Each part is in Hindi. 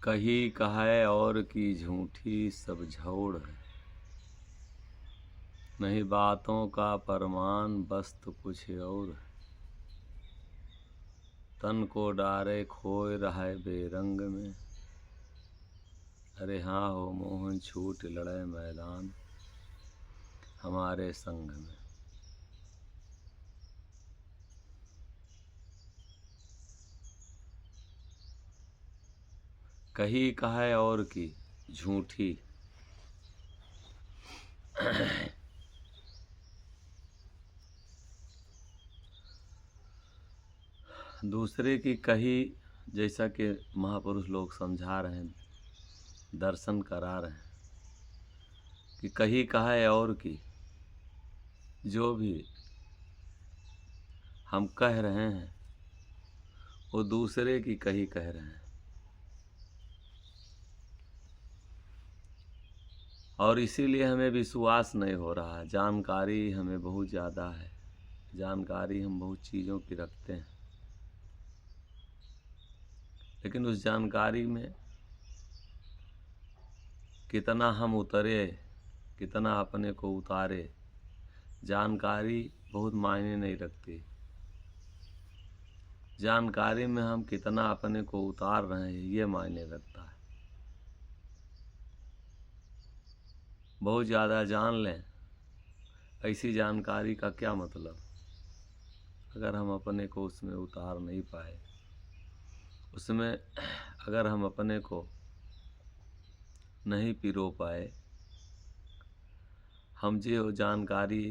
कही कहे और की झूठी सब झौड़ है। नहीं बातों का परमान बस तो कुछ और है। तन को डारे खोए रहे बेरंग में। अरे हाँ हो मोहन छूट लड़े मैदान हमारे संग में। कही कहे और की झूठी दूसरे की कही, जैसा कि महापुरुष लोग समझा रहे हैं, दर्शन करा रहे हैं कि कही कहे और की, जो भी हम कह रहे हैं वो दूसरे की कही कह रहे हैं। और इसीलिए हमें विश्वास नहीं हो रहा। जानकारी हमें बहुत ज़्यादा है, जानकारी हम बहुत चीज़ों की रखते हैं, लेकिन उस जानकारी में कितना हम उतरे, कितना अपने को उतारे, जानकारी बहुत मायने नहीं रखती। जानकारी में हम कितना अपने को उतार रहे हैं ये मायने रखता है। बहुत ज़्यादा जान लें, ऐसी जानकारी का क्या मतलब अगर हम अपने को उसमें उतार नहीं पाए। उसमें अगर हम अपने को नहीं पिरो पाए, हम जो जानकारी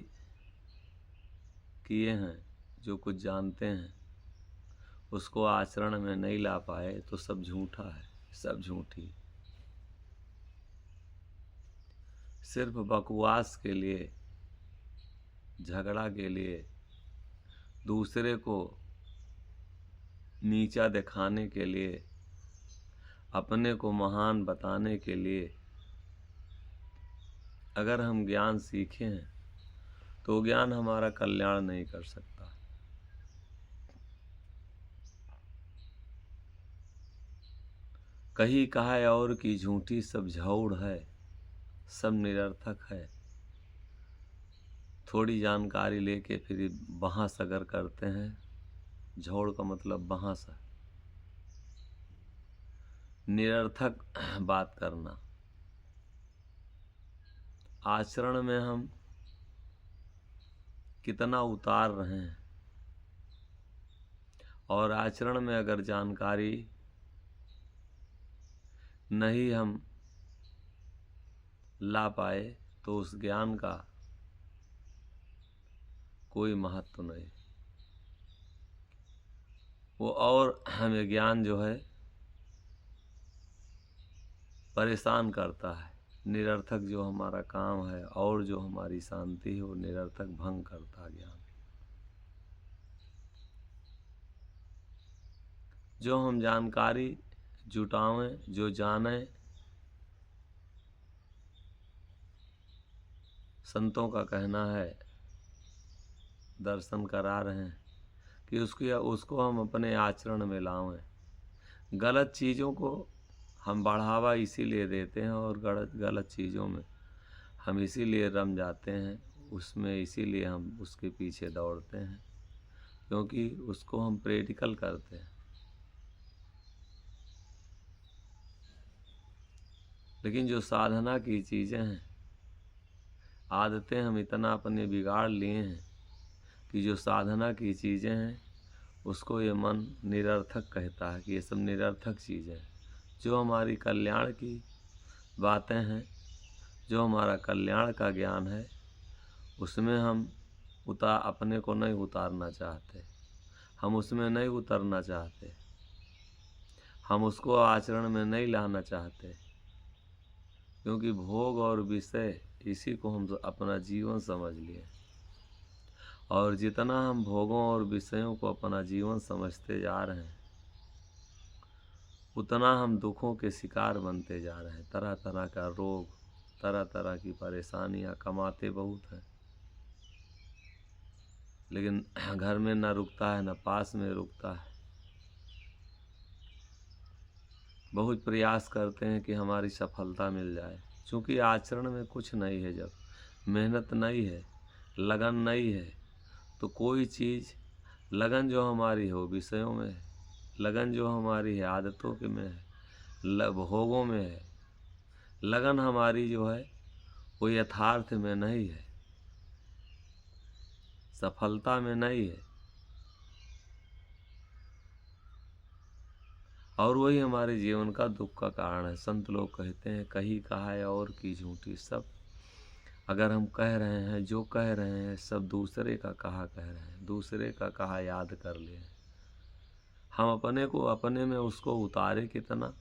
किए हैं, जो कुछ जानते हैं, उसको आचरण में नहीं ला पाए तो सब झूठा है, सब झूठी। सिर्फ बकवास के लिए, झगड़ा के लिए, दूसरे को नीचा दिखाने के लिए, अपने को महान बताने के लिए अगर हम ज्ञान सीखे हैं तो ज्ञान हमारा कल्याण नहीं कर सकता। कही कहे और की झूठी सब झौड़ है, सब निरर्थक है। थोड़ी जानकारी लेके फिर बहस अगर करते हैं, झौड़ का मतलब बहस है, निरर्थक बात करना। आचरण में हम कितना उतार रहे हैं, और आचरण में अगर जानकारी नहीं हम ला पाए तो उस ज्ञान का कोई महत्व नहीं। वो और हमें ज्ञान जो है परेशान करता है। निरर्थक जो हमारा काम है और जो हमारी शांति है वो निरर्थक भंग करता है ज्ञान। जो हम जानकारी जुटावें, जो जानें, संतों का कहना है, दर्शन करा रहे हैं कि उसको हम अपने आचरण में लाएं। गलत चीज़ों को हम बढ़ावा इसीलिए देते हैं और गलत गलत चीज़ों में हम इसीलिए रम जाते हैं, उसमें इसीलिए हम उसके पीछे दौड़ते हैं क्योंकि उसको हम प्रैक्टिकल करते हैं। लेकिन जो साधना की चीज़ें हैं, आदतें हम इतना अपने बिगाड़ लिए हैं कि जो साधना की चीज़ें हैं उसको ये मन निरर्थक कहता है कि ये सब निरर्थक चीज़ें हैं। जो हमारी कल्याण की बातें हैं, जो हमारा कल्याण का ज्ञान है, उसमें हम अपने को नहीं उतारना चाहते, हम उसमें नहीं उतरना चाहते, हम उसको आचरण में नहीं लाना चाहते, क्योंकि भोग और विषय इसी को हम अपना जीवन समझ लिए। और जितना हम भोगों और विषयों को अपना जीवन समझते जा रहे हैं, उतना हम दुखों के शिकार बनते जा रहे हैं। तरह तरह का रोग, तरह तरह की परेशानियां, कमाते बहुत हैं लेकिन घर में ना रुकता है, ना पास में रुकता है। बहुत प्रयास करते हैं कि हमारी सफलता मिल जाए, क्योंकि आचरण में कुछ नहीं है। जब मेहनत नहीं है, लगन नहीं है, तो कोई चीज़, लगन जो हमारी है वो विषयों में है, लगन जो हमारी है आदतों के में है, भोगों में है। लगन हमारी जो है वो यथार्थ में नहीं है, सफलता में नहीं है, और वही हमारे जीवन का दुख का कारण है। संत लोग कहते हैं, कही कहा है और की झूठी। सब अगर हम कह रहे हैं, जो कह रहे हैं सब दूसरे का कहा कह रहे हैं, दूसरे का कहा याद कर ले। हम अपने को, अपने में उसको उतारे कितना,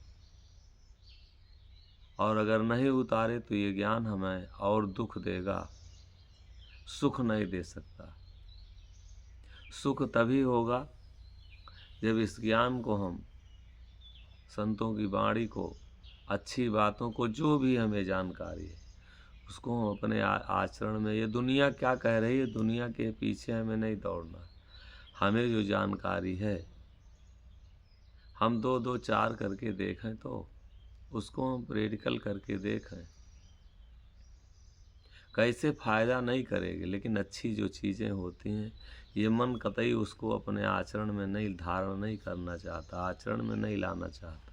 और अगर नहीं उतारे तो ये ज्ञान हमें और दुख देगा, सुख नहीं दे सकता। सुख तभी होगा जब इस ज्ञान को हम, संतों की वाणी को, अच्छी बातों को, जो भी हमें जानकारी है उसको हम अपने आचरण में, ये दुनिया क्या कह रही है, दुनिया के पीछे हमें नहीं दौड़ना। हमें जो जानकारी है, हम 2-2 4 करके देखें तो उसको हम प्रैक्टिकल करके देखें। कैसे फ़ायदा नहीं करेगी, लेकिन अच्छी जो चीज़ें होती हैं, ये मन कतई उसको अपने आचरण में नहीं, धारण नहीं करना चाहता, आचरण में नहीं लाना चाहता।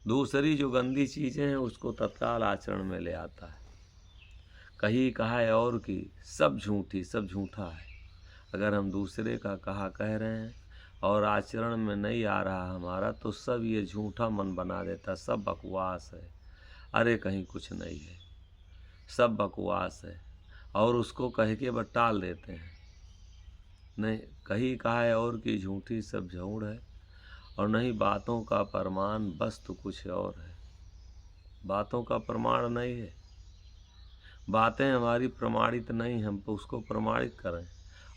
दूसरी जो गंदी चीज़ें हैं उसको तत्काल आचरण में ले आता है। कही कहा है और की, सब झूठी, सब झूठा है। अगर हम दूसरे का कहा कह रहे हैं और आचरण में नहीं आ रहा हमारा, तो सब ये झूठा मन बना देता, सब बकवास है, अरे कहीं कुछ नहीं है, सब बकवास है, और उसको कह के बस टाल देते हैं। नहीं, कही कहा है और की झूठी, सब झूठ है, और नहीं बातों का प्रमाण, वस्तु कुछ और है। बातों का प्रमाण नहीं है, बातें हमारी प्रमाणित नहीं, हम उसको प्रमाणित करें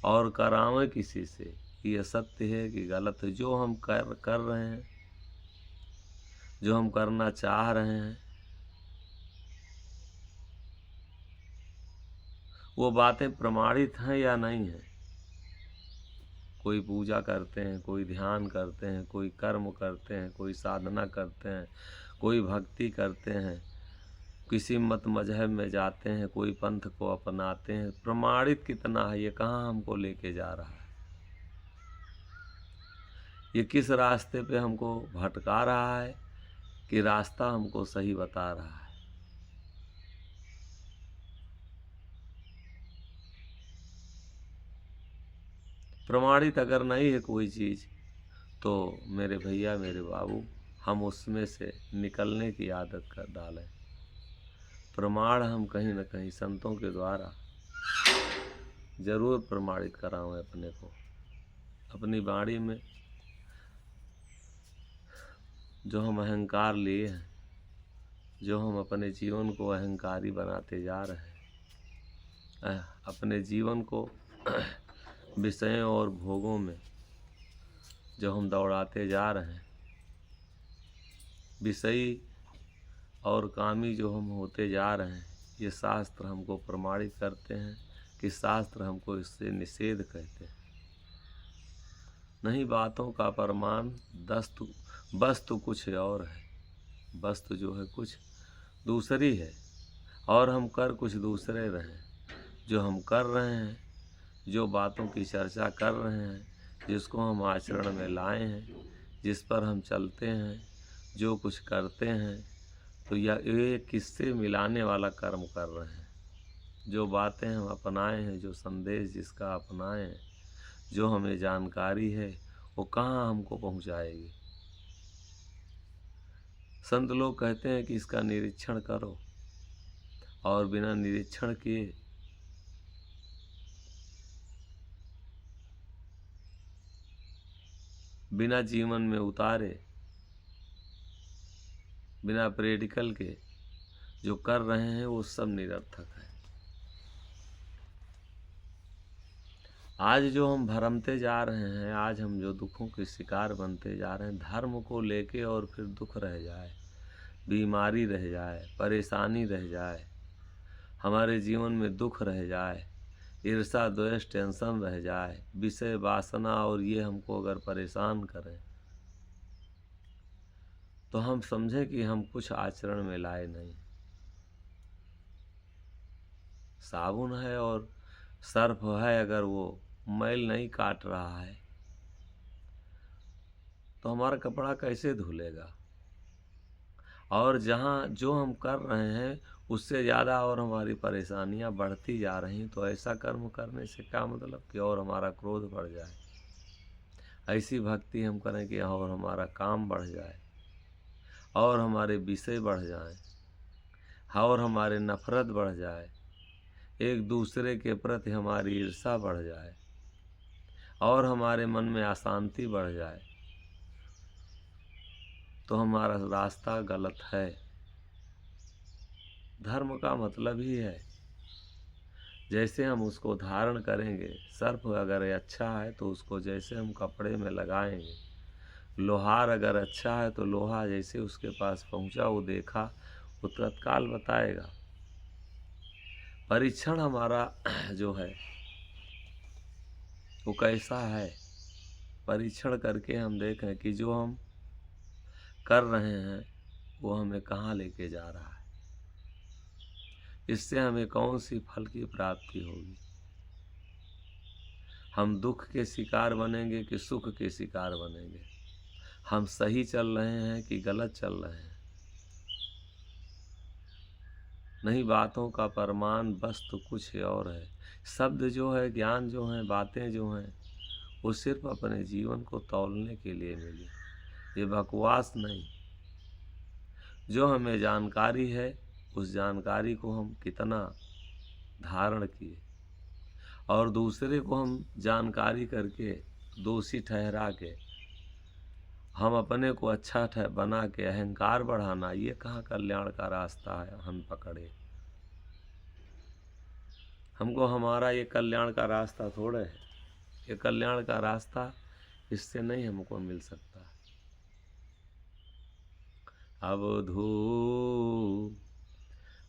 और करावें किसी से कि यह सत्य है कि गलत है। जो हम कर रहे हैं, जो हम करना चाह रहे हैं, वो बातें प्रमाणित हैं या नहीं हैं। कोई पूजा करते हैं, कोई ध्यान करते हैं, कोई कर्म करते हैं, कोई साधना करते हैं, कोई भक्ति करते हैं, किसी मत मजहब में जाते हैं, कोई पंथ को अपनाते हैं, प्रमाणित कितना है, ये कहाँ हमको लेके जा रहा है, ये किस रास्ते पे हमको भटका रहा है कि रास्ता हमको सही बता रहा है। प्रमाणित अगर नहीं है कोई चीज़, तो मेरे भैया, मेरे बाबू, हम उसमें से निकलने की आदत कर डालें। प्रमाण हम कहीं न कहीं संतों के द्वारा जरूर प्रमाणित करावें अपने को, अपनी वाणी में। जो हम अहंकार लिए हैं, जो हम अपने जीवन को अहंकारी बनाते जा रहे हैं, अपने जीवन को विषयों और भोगों में जो हम दौड़ाते जा रहे हैं, विषयी और कामी जो हम होते जा रहे हैं, ये शास्त्र हमको प्रमाणित करते हैं कि शास्त्र हमको इससे निषेध कहते हैं। नहीं, बातों का प्रमाण, वस्तु कुछ और है, वस्तु जो है कुछ दूसरी है, और हम कर कुछ दूसरे रहे हैं। जो हम कर रहे हैं, जो बातों की चर्चा कर रहे हैं, जिसको हम आचरण में लाए हैं, जिस पर हम चलते हैं, जो कुछ करते हैं, तो ये किससे मिलाने वाला कर्म कर रहे हैं। जो बातें हम अपनाए हैं, जो संदेश जिसका अपनाए हैं, जो हमें जानकारी है, वो कहाँ हमको पहुँचाएगी। संत लोग कहते हैं कि इसका निरीक्षण करो, और बिना निरीक्षण किए बिना जीवन में उतारे, बिना प्रैक्टिकल के जो कर रहे हैं वो सब निरर्थक है। आज जो हम भरमते जा रहे हैं, आज हम जो दुखों के शिकार बनते जा रहे हैं, धर्म को लेके, और फिर दुख रह जाए, बीमारी रह जाए, परेशानी रह जाए, हमारे जीवन में दुख रह जाए, ईर्षा द्वेष टेंशन रह जाए, विषय वासना और ये हमको अगर परेशान करें, तो हम समझें कि हम कुछ आचरण में लाए नहीं। साबुन है और सर्फ है, अगर वो मैल नहीं काट रहा है तो हमारा कपड़ा कैसे धुलेगा? और जहाँ जो हम कर रहे हैं उससे ज़्यादा और हमारी परेशानियाँ बढ़ती जा रही हैं, तो ऐसा कर्म करने से क्या मतलब कि और हमारा क्रोध बढ़ जाए। ऐसी भक्ति हम करें कि और हमारा काम बढ़ जाए और हमारे विषय बढ़ जाएं और हमारे नफरत बढ़ जाए, एक दूसरे के प्रति हमारी ईर्ष्या बढ़ जाए और हमारे मन में अशांति बढ़ जाए, तो हमारा रास्ता गलत है। धर्म का मतलब ही है, जैसे हम उसको धारण करेंगे। सर्प अगर अच्छा है तो उसको जैसे हम कपड़े में लगाएंगे, लोहार अगर अच्छा है तो लोहा जैसे उसके पास पहुंचा, वो देखा, वो तत्काल बताएगा। परीक्षण हमारा जो है वो कैसा है, परीक्षण करके हम देखें कि जो हम कर रहे हैं वो हमें कहाँ लेके जा रहा है, इससे हमें कौन सी फल की प्राप्ति होगी। हम दुख के शिकार बनेंगे कि सुख के शिकार बनेंगे, हम सही चल रहे हैं कि गलत चल रहे हैं। नहीं, बातों का प्रमाण वस्तु कुछ और है। शब्द जो है, ज्ञान जो है, बातें जो हैं, वो सिर्फ अपने जीवन को तौलने के लिए मिली, ये बकवास नहीं। जो हमें जानकारी है उस जानकारी को हम कितना धारण किए, और दूसरे को हम जानकारी करके दोषी ठहरा के हम अपने को अच्छा बना के अहंकार बढ़ाना, ये कहाँ कल्याण का रास्ता है हम पकड़े। हमको हमारा ये कल्याण का रास्ता थोड़े है, ये कल्याण का रास्ता इससे नहीं हमको मिल सकता। अवधू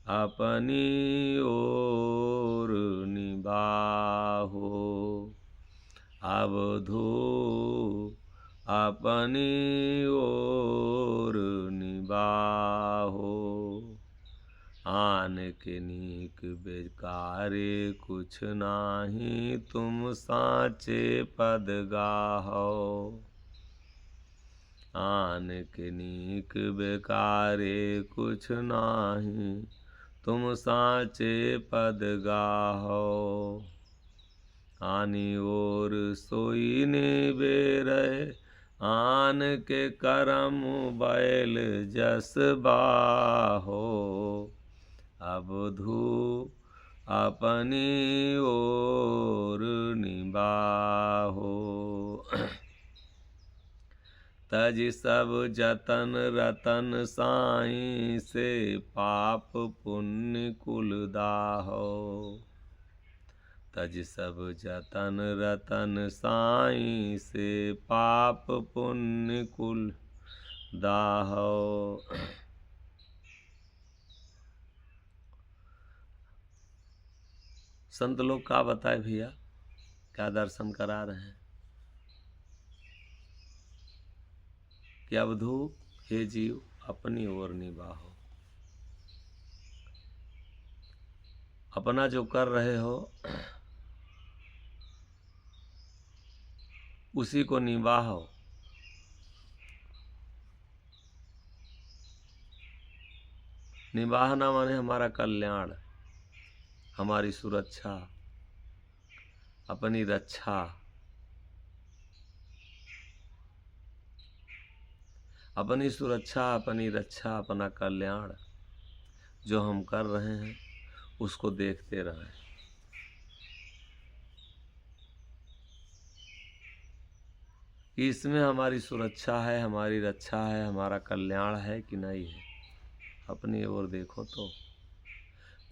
अपनी ओर निबाहो, अवधू अपनी ओर निबाहो, आन के नीक बेकारे कुछ नाही, तुम साचे पद गाहो। आन के नीक बेकारे कुछ नाही, तुम साचे पद गाहो। आनी ओर सोई निबेरे, आन के करम बैल जस बाहो, अवधू अपनी ओर निबाहो। तज सब जतन रतन साई, से पाप पुण्य कुल दाहो। तज सब जतन रतन साई, से पाप पुण्य कुल दाहो। संत लोग का बताए भैया, क्या दर्शन करा रहे हैं कि अवधू हे जीव अपनी ओर निभाओ, अपना जो कर रहे हो उसी को निभाओ। निभाना माने हमारा कल्याण, हमारी सुरक्षा, अपनी रक्षा, अपनी सुरक्षा, अपनी रक्षा, अपना कल्याण जो हम कर रहे हैं उसको देखते रहें। कि इसमें हमारी सुरक्षा है, हमारी रक्षा है, हमारा कल्याण है कि नहीं है। अपनी ओर देखो तो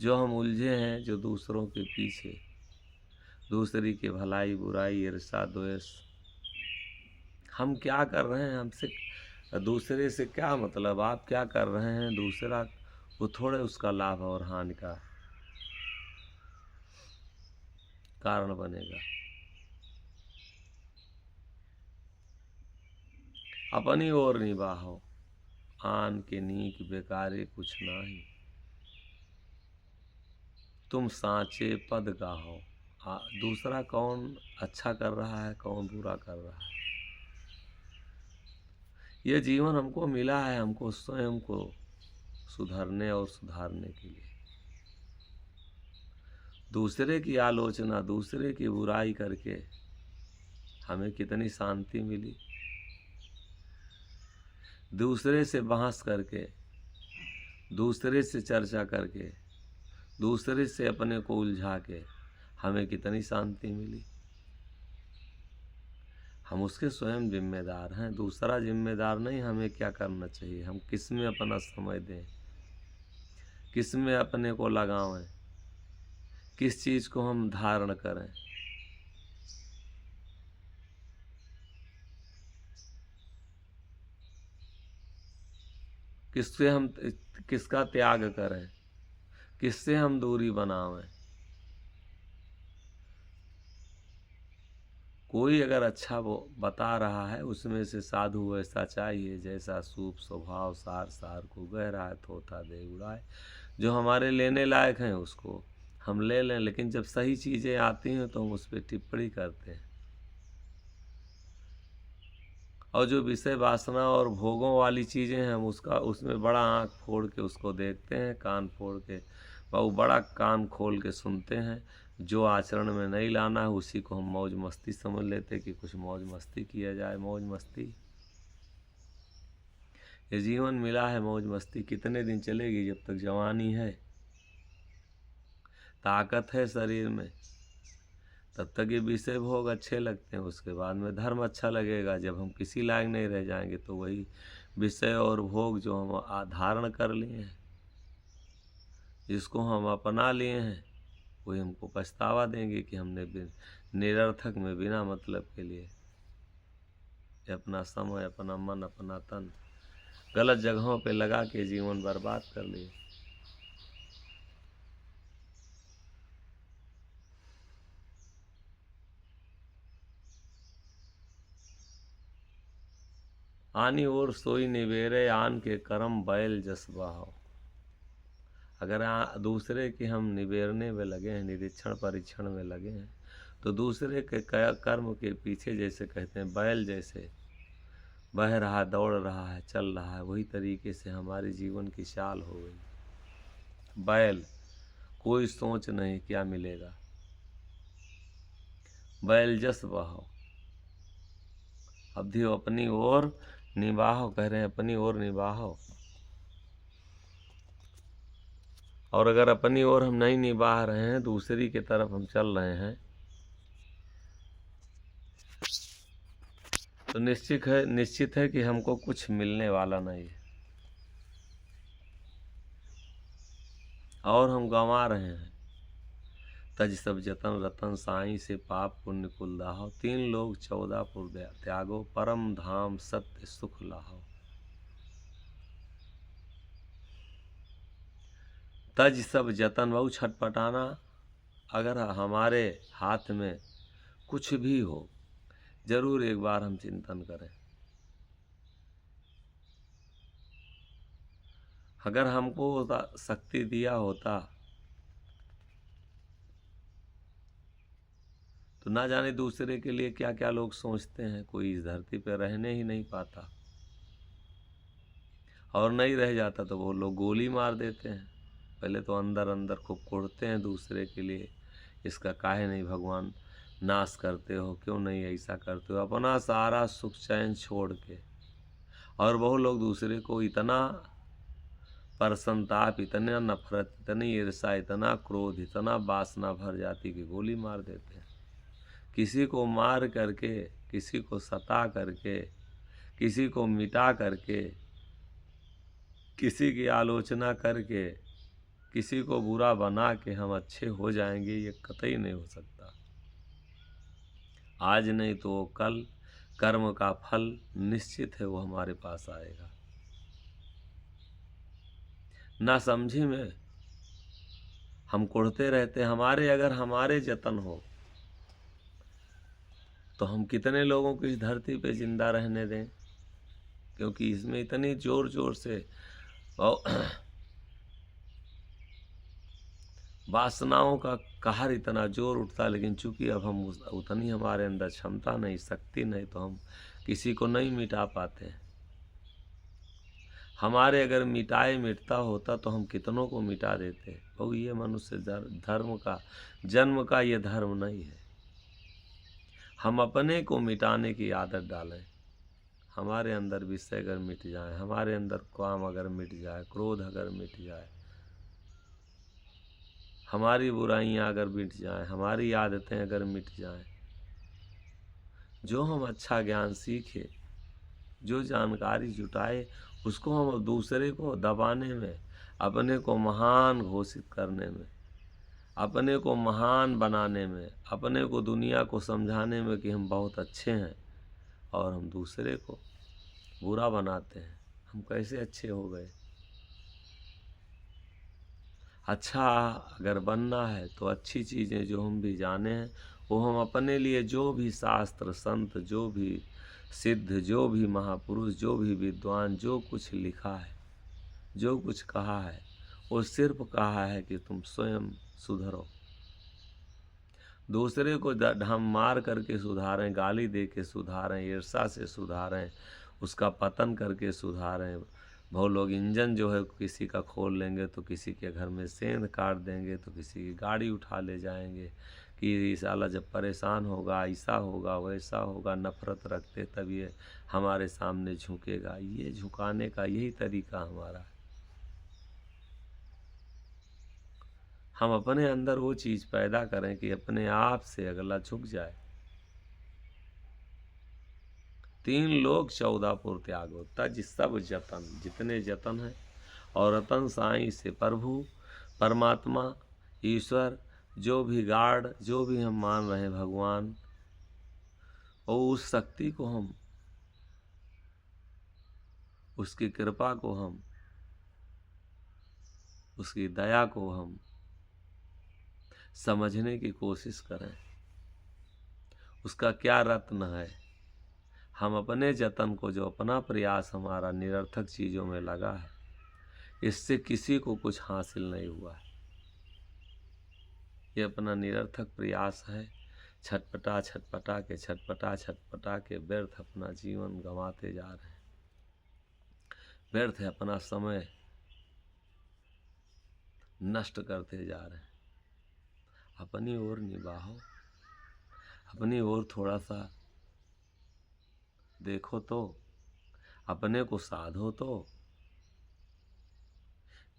जो हम उलझे हैं, जो दूसरों के पीछे, दूसरी की भलाई बुराई ईर्ष्या द्वेष, हम क्या कर रहे हैं, हमसे दूसरे से क्या मतलब, आप क्या कर रहे हैं, दूसरा वो थोड़े उसका लाभ और हानि का कारण बनेगा। अपनी ओर निभाओ, आन के नीक बेकारे कुछ नाही। तुम सांचे पद गाहो। दूसरा कौन अच्छा कर रहा है, कौन बुरा कर रहा है। यह जीवन हमको मिला है, हमको स्वयं को सुधरने और सुधारने के लिए। दूसरे की आलोचना, दूसरे की बुराई करके हमें कितनी शांति मिली। दूसरे से बहस करके, दूसरे से चर्चा करके, दूसरे से अपने को उलझा के हमें कितनी शांति मिली। हम उसके स्वयं जिम्मेदार हैं, दूसरा जिम्मेदार नहीं। हमें क्या करना चाहिए, हम किस में अपना समय दें, किस में अपने को लगावें, किस चीज़ को हम धारण करें। किससे हम, किसका त्याग करें, किससे हम दूरी बनावें। कोई अगर अच्छा वो बता रहा है, उसमें से साधु ऐसा चाहिए जैसा सूप स्वभाव सार सार को गहरा थोथा दे उड़ाए। जो हमारे लेने लायक हैं उसको हम ले लें, लेकिन जब सही चीज़ें आती हैं तो हम उस पर टिप्पणी करते हैं। और जो विषय वासना और भोगों वाली चीज़ें हैं, हम उसमें बड़ा आँख फोड़ के उसको देखते हैं, कान फोड़ के वो बड़ा कान खोल के सुनते हैं। जो आचरण में नहीं लाना है उसी को हम मौज मस्ती समझ लेते कि कुछ मौज मस्ती किया जाए। मौज मस्ती, ये जीवन मिला है, मौज मस्ती कितने दिन चलेगी। जब तक जवानी है, ताकत है शरीर में, तब तक ये विषय भोग अच्छे लगते हैं। उसके बाद में धर्म अच्छा लगेगा। जब हम किसी लायक नहीं रह जाएंगे तो वही विषय और भोग जो हम धारण कर लिए हैं, जिसको हम अपना लिए हैं, वही हमको पछतावा देंगे कि हमने निरर्थक में बिना मतलब के लिए अपना समय, अपना मन, अपना तन गलत जगहों पे लगा के जीवन बर्बाद कर लिए। आनी और सोई निवेरे आन के कर्म बैल जसबा हो। अगर दूसरे के हम निबेरने में लगे हैं, निरीक्षण परीक्षण में लगे हैं, तो दूसरे के कर्म के पीछे जैसे कहते हैं बैल जैसे बह रहा, दौड़ रहा है, चल रहा है, वही तरीके से हमारे जीवन की चाल हो गई। बैल, कोई सोच नहीं क्या मिलेगा। बैल जस बहो, अवधि अपनी ओर निभाओ, कह रहे हैं अपनी ओर निभाओ। और अगर अपनी ओर हम नहीं निभा रहे हैं, दूसरी की तरफ हम चल रहे हैं, तो निश्चित है कि हमको कुछ मिलने वाला नहीं है और हम गंवा रहे हैं। तज सब जतन रतन साई से पाप पुण्य कुल दाहो। 3 लोग 14 पुर त्यागो, परम धाम सत्य सुख लाहो। तज सब जतन, बहु छटपटाना। अगर हमारे हाथ में कुछ भी हो, जरूर एक बार हम चिंतन करें। अगर हमको शक्ति दिया होता तो ना जाने दूसरे के लिए क्या क्या लोग सोचते हैं। कोई इस धरती पर रहने ही नहीं पाता, और नहीं रह जाता तो वो लोग गोली मार देते हैं। पहले तो अंदर अंदर खूब कुढ़ते हैं दूसरे के लिए, इसका काहे नहीं भगवान नाश करते हो, क्यों नहीं ऐसा करते हो, अपना सारा सुख चैन छोड़ के। और बहुत लोग दूसरे को इतना परसंताप, इतना नफरत, इतनी ईर्षा, इतना क्रोध, इतना वासना भर जाती कि गोली मार देते हैं। किसी को मार करके, किसी को सता करके, किसी को मिटा करके, किसी की आलोचना करके, किसी को बुरा बना के हम अच्छे हो जाएंगे, ये कतई नहीं हो सकता। आज नहीं तो कल कर्म का फल निश्चित है, वो हमारे पास आएगा। ना समझी में हम कुढ़ते रहते। अगर हमारे जतन हो तो हम कितने लोगों को इस धरती पे जिंदा रहने दें। क्योंकि इसमें इतनी जोर जोर से वासनाओं का कहर इतना जोर उठता, लेकिन चूंकि अब हम उतनी हमारे अंदर क्षमता नहीं, शक्ति नहीं, तो हम किसी को नहीं मिटा पाते हैं। हमारे अगर मिटाए मिटता होता तो हम कितनों को मिटा देते। बहु ये मनुष्य धर्म का जन्म का ये धर्म नहीं है। हम अपने को मिटाने की आदत डालें। हमारे अंदर विषय अगर मिट जाए, हमारे अंदर काम अगर मिट जाए, क्रोध अगर मिट जाए, हमारी बुराइयां अगर मिट जाएं, हमारी आदतें अगर मिट जाएं, जो हम अच्छा ज्ञान सीखे, जो जानकारी जुटाए, उसको हम दूसरे को दबाने में, अपने को महान घोषित करने में, अपने को महान बनाने में, अपने को दुनिया को समझाने में कि हम बहुत अच्छे हैं, और हम दूसरे को बुरा बनाते हैं। हम कैसे अच्छे हो गए? अच्छा अगर बनना है तो अच्छी चीज़ें जो हम भी जाने हैं, वो हम अपने लिए जो भी शास्त्र संत, जो भी सिद्ध, जो भी महापुरुष, जो भी विद्वान, जो कुछ लिखा है, जो कुछ कहा है, वो सिर्फ कहा है कि तुम स्वयं सुधरो। दूसरे को हम मार करके सुधारें, गाली दे के सुधारें, ईर्षा से सुधारें, उसका पतन करके सुधारें। बहुत लोग इंजन जो है किसी का खोल लेंगे तो किसी के घर में सेंध काट देंगे, तो किसी की गाड़ी उठा ले जाएंगे कि साला जब परेशान होगा, ऐसा होगा, वैसा होगा, नफरत रखते तब ये हमारे सामने झुकेगा। ये झुकाने का यही तरीका हमारा है। हम अपने अंदर वो चीज़ पैदा करें कि अपने आप से अगला झुक जाए। 3 लोग 14 पुर त्यागो, तज सब जतन, जितने जतन हैं, और रतन साईं से प्रभु, परमात्मा, ईश्वर, जो भी गाड, जो भी हम मान रहे हैं भगवान, और उस शक्ति को हम, उसकी कृपा को हम, उसकी दया को हम समझने की कोशिश करें। उसका क्या रत्न है। हम अपने जतन को, जो अपना प्रयास हमारा निरर्थक चीज़ों में लगा है, इससे किसी को कुछ हासिल नहीं हुआ है। ये अपना निरर्थक प्रयास है। छटपटा छटपटा के व्यर्थ अपना जीवन गंवाते जा रहे हैं। व्यर्थ है अपना समय नष्ट करते जा रहे हैं। अपनी ओर निभाओ, अपनी ओर थोड़ा सा देखो तो, अपने को साधो तो।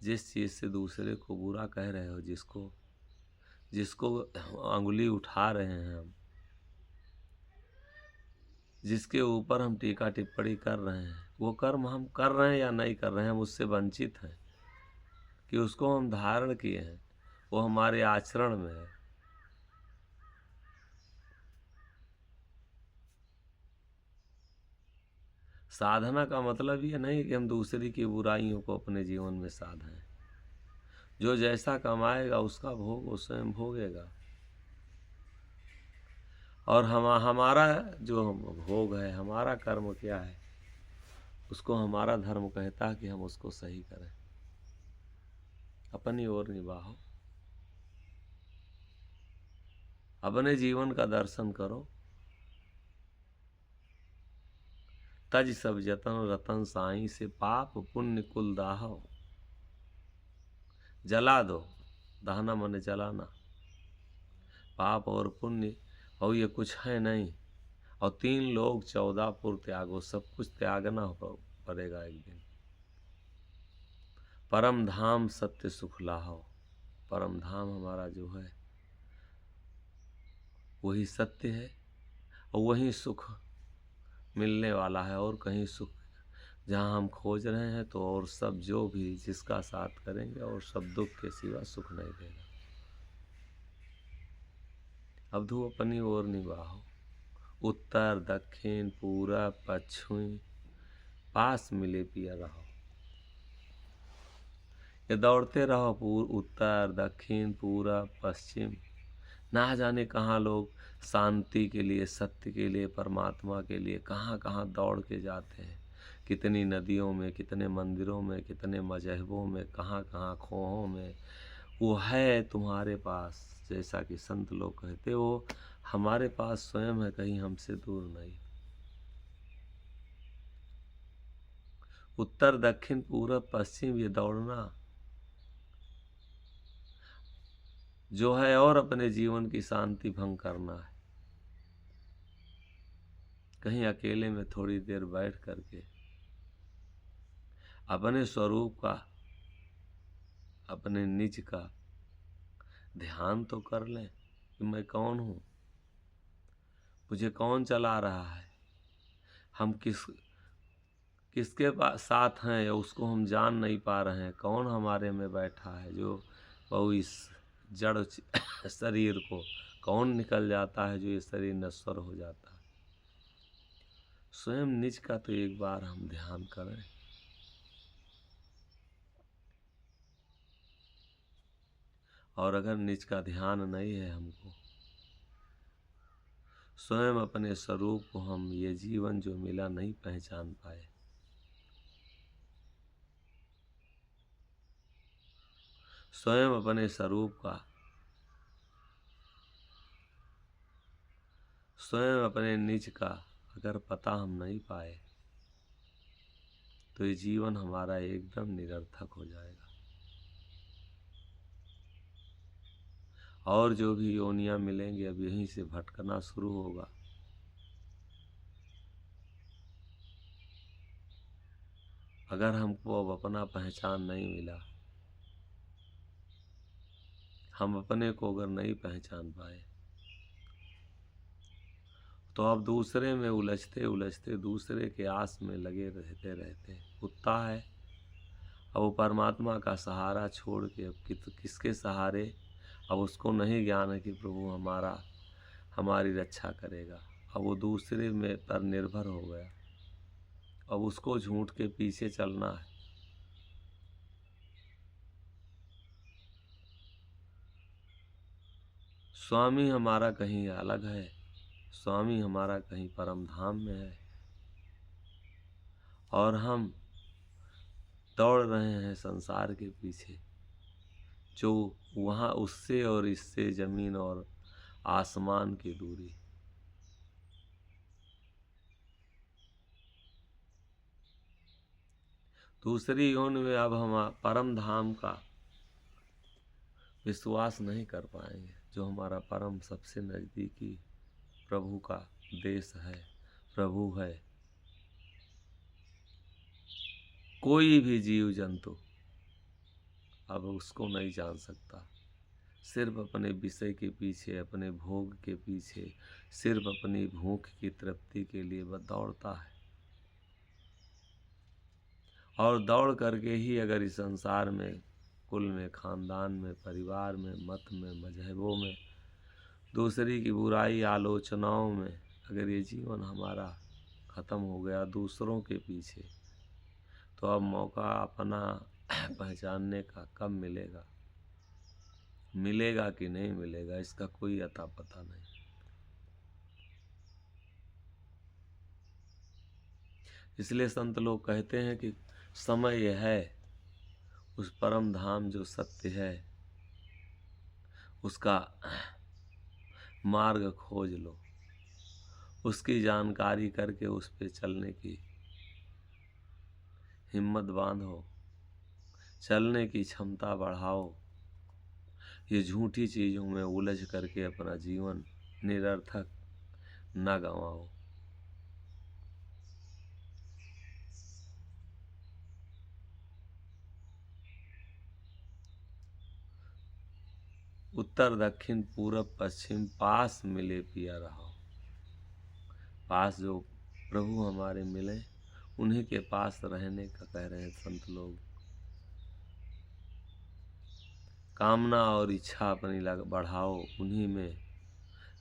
जिस चीज़ से दूसरे को बुरा कह रहे हो, जिसको अंगुली उठा रहे हैं हम, जिसके ऊपर हम टीका टिप्पणी कर रहे हैं, वो कर्म हम कर रहे हैं या नहीं कर रहे हैं, हम उससे वंचित हैं कि उसको हम धारण किए हैं, वो हमारे आचरण में है। साधना का मतलब ये नहीं कि हम दूसरी की बुराइयों को अपने जीवन में साधें। जो जैसा कमाएगा उसका भोग वो स्वयं भोगेगा, और हमारा जो भोग है, हमारा कर्म क्या है, उसको हमारा धर्म कहता है कि हम उसको सही करें। अपनी ओर निभाओ, अपने जीवन का दर्शन करो। तज सब जतन रतन साईं से पाप पुण्य कुल दाहो। जला दो, दहना मन जलाना। पाप और पुण्य और ये कुछ है नहीं, और 3 लोग 14 पुर त्यागो, सब कुछ त्यागना पड़ेगा एक दिन। परम धाम सत्य सुख लाहो। परम धाम हमारा जो है वही सत्य है, और वही सुख मिलने वाला है। और कहीं सुख जहाँ हम खोज रहे हैं तो और सब जो भी जिसका साथ करेंगे, और सब दुख के सिवा सुख नहीं देगा। अब धू अपनी ओर निभाओ। उत्तर दक्षिण पूरब पश्चिम पास मिले पिया रहो। ये दौड़ते रहो उत्तर दक्षिण पूरब पश्चिम। ना जाने कहाँ लोग शांति के लिए, सत्य के लिए, परमात्मा के लिए कहाँ कहाँ दौड़ के जाते हैं। कितनी नदियों में, कितने मंदिरों में, कितने मजहबों में, कहाँ कहाँ खोहों में वो है तुम्हारे पास। जैसा कि संत लोग कहते हो हमारे पास स्वयं है, कहीं हमसे दूर नहीं। उत्तर दक्षिण पूरब पश्चिम ये दौड़ना जो है और अपने जीवन की शांति भंग करना है। कहीं अकेले में थोड़ी देर बैठ करके अपने स्वरूप का, अपने निज का ध्यान तो कर लें कि मैं कौन हूँ, मुझे कौन चला रहा है, हम किसके पास साथ हैं या उसको हम जान नहीं पा रहे हैं। कौन हमारे में बैठा है जो बहु इस जड़ शरीर को, कौन निकल जाता है जो ये शरीर नश्वर हो जाता है। स्वयं निज का तो एक बार हम ध्यान करें। और अगर निज का ध्यान नहीं है हमको, स्वयं अपने स्वरूप को हम ये जीवन जो मिला नहीं पहचान पाए, स्वयं अपने स्वरूप का, स्वयं अपने निज का अगर पता हम नहीं पाए तो ये जीवन हमारा एकदम निरर्थक हो जाएगा। और जो भी योनियां मिलेंगी अब यहीं से भटकना शुरू होगा। अगर हमको अब अपना पहचान नहीं मिला, हम अपने को अगर नहीं पहचान पाए, तो अब दूसरे में उलझते उलझते दूसरे के आस में लगे रहते रहते कुत्ता है। अब वो परमात्मा का सहारा छोड़ के अब किसके सहारे, अब उसको नहीं ज्ञान है कि प्रभु हमारी रक्षा करेगा। अब वो दूसरे में पर निर्भर हो गया। अब उसको झूठ के पीछे चलना है। स्वामी हमारा कहीं अलग है, स्वामी हमारा कहीं परम धाम में है, और हम दौड़ रहे हैं संसार के पीछे, जो वहाँ उससे और इससे जमीन और आसमान की दूरी। दूसरी योन में अब हम परम धाम का विश्वास नहीं कर पाएंगे, जो हमारा परम सबसे नजदीकी प्रभु का देश है, प्रभु है। कोई भी जीव जंतु अब उसको नहीं जान सकता। सिर्फ अपने विषय के पीछे, अपने भोग के पीछे, सिर्फ अपनी भूख की तृप्ति के लिए वह दौड़ता है। और दौड़ करके ही अगर इस संसार में, कुल में, खानदान में, परिवार में, मत में, मजहबों में, दूसरी की बुराई आलोचनाओं में अगर ये जीवन हमारा ख़त्म हो गया दूसरों के पीछे, तो अब मौका अपना पहचानने का कब मिलेगा? मिलेगा कि नहीं मिलेगा इसका कोई अता पता नहीं। इसलिए संत लोग कहते हैं कि समय यह है, उस परम धाम जो सत्य है उसका मार्ग खोज लो, उसकी जानकारी करके उस पे चलने की हिम्मत बांधो, चलने की क्षमता बढ़ाओ। ये झूठी चीज़ों में उलझ करके अपना जीवन निरर्थक न गंवाओ। उत्तर दक्षिण पूरब पश्चिम पास मिले पिया रहो। पास जो प्रभु हमारे मिले उन्हीं के पास रहने का कह रहे हैं संत लोग। कामना और इच्छा अपनी बढ़ाओ, उन्हीं में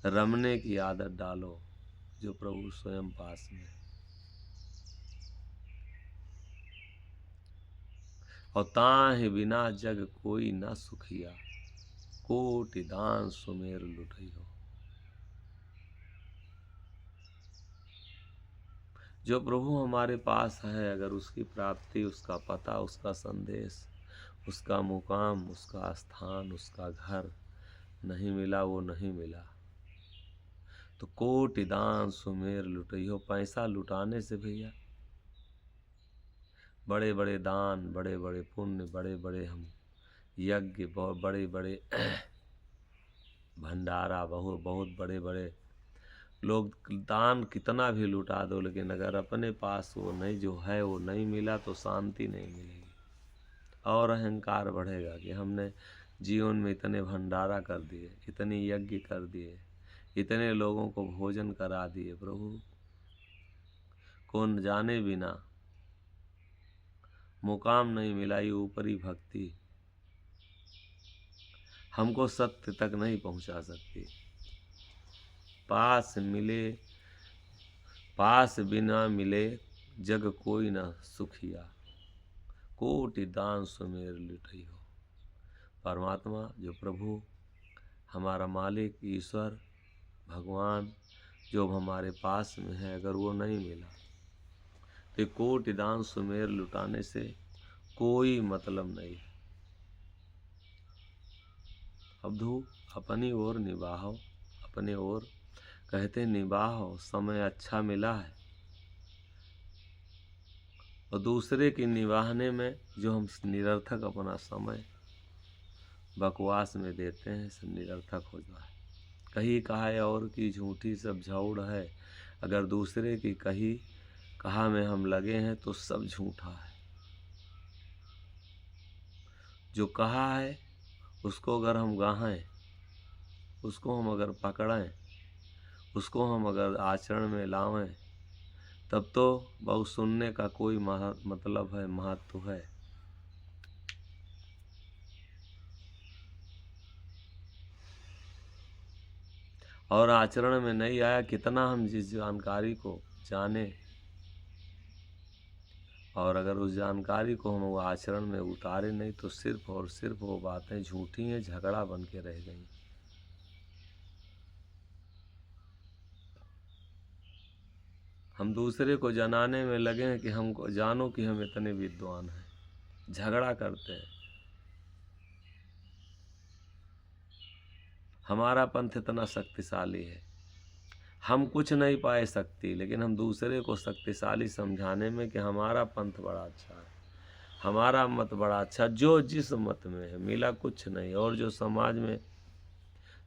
रमने की आदत डालो जो प्रभु स्वयं पास में। और ताहि बिना जग कोई न सुखिया, कोटि दान सुमेर लुटई हो। जो प्रभु हमारे पास है, अगर उसकी प्राप्ति, उसका पता, उसका संदेश, उसका मुकाम, उसका स्थान, उसका घर नहीं मिला, वो नहीं मिला, तो कोटि दान सुमेर लुटइयो। पैसा लुटाने से भैया बड़े बड़े दान, बड़े बड़े पुण्य, बड़े बड़े हम यज्ञ, बहुत बड़े बड़े भंडारा, बहुत बहुत बड़े बड़े लोग दान कितना भी लुटा दो, लेकिन अगर अपने पास वो नहीं, जो है वो नहीं मिला, तो शांति नहीं मिलेगी और अहंकार बढ़ेगा कि हमने जीवन में इतने भंडारा कर दिए, इतने यज्ञ कर दिए, इतने लोगों को भोजन करा दिए, प्रभु कौन जाने बिना मुकाम नहीं मिला, ये ऊपरी भक्ति हमको सत्य तक नहीं पहुंचा सकती। पास मिले, पास बिना मिले जग कोई न सुखिया, कोटि दान सुमेर लुटइयो। परमात्मा जो प्रभु हमारा मालिक, ईश्वर, भगवान जो हमारे पास में है, अगर वो नहीं मिला तो कोटि दान सुमेर लुटाने से कोई मतलब नहीं। अबधू अपनी ओर निभाओ, अपने ओर कहते निभाओ, समय अच्छा मिला है, और दूसरे की निभाने में जो हम निरर्थक अपना समय बकवास में देते हैं, सब निरर्थक हो जाए। कही कहा और की झूठी सब झौड़ है, अगर दूसरे की कही कहा में हम लगे हैं तो सब झूठा है। जो कहा है उसको अगर हम गाहें, उसको हम अगर पकड़ें, उसको हम अगर आचरण में लावें, तब तो बहुत सुनने का कोई मतलब है, महत्व है। और आचरण में नहीं आया, कितना हम जिस जानकारी को जाने, और अगर उस जानकारी को हम वो आचरण में उतारे नहीं, तो सिर्फ और सिर्फ वो बातें झूठी हैं, झगड़ा बन के रह गई। हम दूसरे को जनाने में लगे हैं कि हमको जानो कि हम इतने विद्वान हैं, झगड़ा करते हैं। हमारा पंथ इतना शक्तिशाली है, हम कुछ नहीं पाए शक्ति, लेकिन हम दूसरे को शक्तिशाली समझाने में कि हमारा पंथ बड़ा अच्छा है, हमारा मत बड़ा अच्छा, जो जिस मत में है मिला कुछ नहीं। और जो समाज में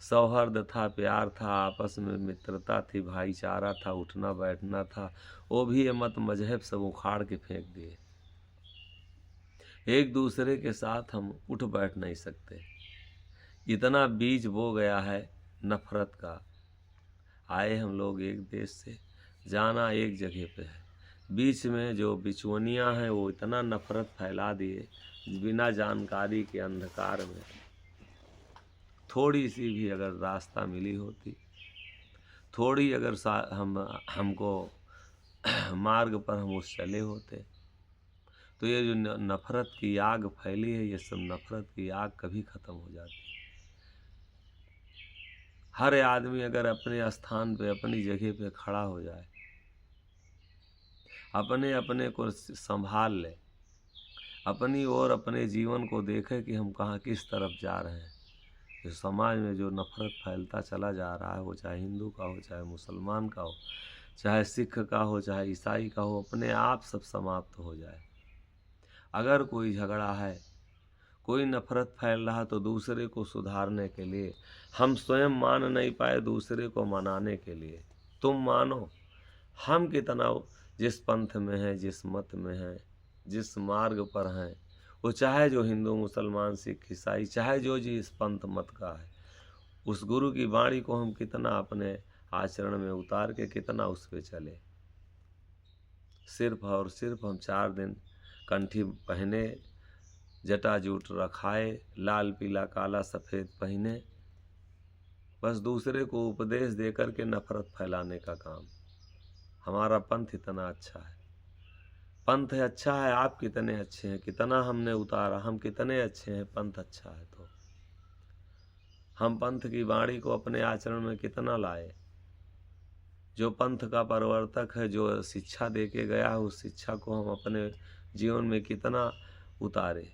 सौहार्द था, प्यार था, आपस में मित्रता थी, भाईचारा था, उठना बैठना था, वो भी ये मत मजहब सब उखाड़ के फेंक दिए। एक दूसरे के साथ हम उठ बैठ नहीं सकते, इतना बीज बो गया है नफरत का। आए हम लोग एक देश से, जाना एक जगह पे है, बीच में जो बिचौनियाँ हैं वो इतना नफरत फैला दिए, बिना जानकारी के अंधकार में। थोड़ी सी भी अगर रास्ता मिली होती, थोड़ी अगर हमको मार्ग पर हम उस चले होते, तो ये जो नफरत की आग फैली है, ये सब नफरत की आग कभी ख़त्म हो जाती। हर आदमी अगर अपने स्थान पे, अपनी जगह पे खड़ा हो जाए, अपने अपने को संभाल ले, अपनी और अपने जीवन को देखे कि हम कहाँ किस तरफ जा रहे हैं। जो समाज में जो नफरत फैलता चला जा रहा है, वो चाहे हिंदू का हो, चाहे मुसलमान का हो, चाहे सिख का हो, चाहे ईसाई का हो, अपने आप सब समाप्त हो जाए। अगर कोई झगड़ा है, कोई नफरत फैल रहा, तो दूसरे को सुधारने के लिए हम स्वयं मान नहीं पाए, दूसरे को मनाने के लिए तुम मानो। हम कितना जिस पंथ में हैं, जिस मत में हैं, जिस मार्ग पर हैं, वो चाहे जो हिंदू, मुसलमान, सिख, ईसाई, चाहे जो जिस पंथ मत का है, उस गुरु की वाणी को हम कितना अपने आचरण में उतार के कितना उस पे चले। सिर्फ और सिर्फ हम 4 दिन कंठी पहने, जटाजूट रखाए, लाल पीला काला सफ़ेद पहने, बस दूसरे को उपदेश दे करके नफरत फैलाने का काम। हमारा पंथ इतना अच्छा है, पंथ अच्छा है, आप कितने अच्छे हैं, कितना हमने उतारा, हम कितने अच्छे हैं, पंथ अच्छा है तो हम पंथ की वाणी को अपने आचरण में कितना लाए। जो पंथ का प्रवर्तक है, जो शिक्षा दे के गया है, उस शिक्षा को हम अपने जीवन में कितना उतारे।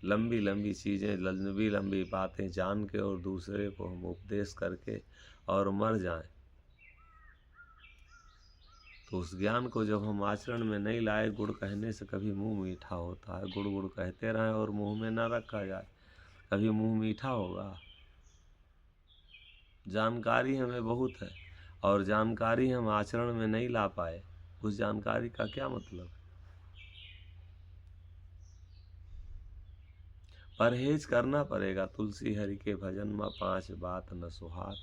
लंबी लंबी चीज़ें, लंबी लंबी बातें जान के और दूसरे को हम उपदेश करके और मर जाएं, तो उस ज्ञान को जब हम आचरण में नहीं लाए, गुड़ कहने से कभी मुंह मीठा होता है। गुड़ गुड़ कहते रहें और मुंह में न रखा जाए, कभी मुंह मीठा होगा। जानकारी हमें बहुत है और जानकारी हम आचरण में नहीं ला पाए, उस जानकारी का क्या मतलब। परहेज करना पड़ेगा। तुलसी हरि के भजन में 5 बात न सुहात,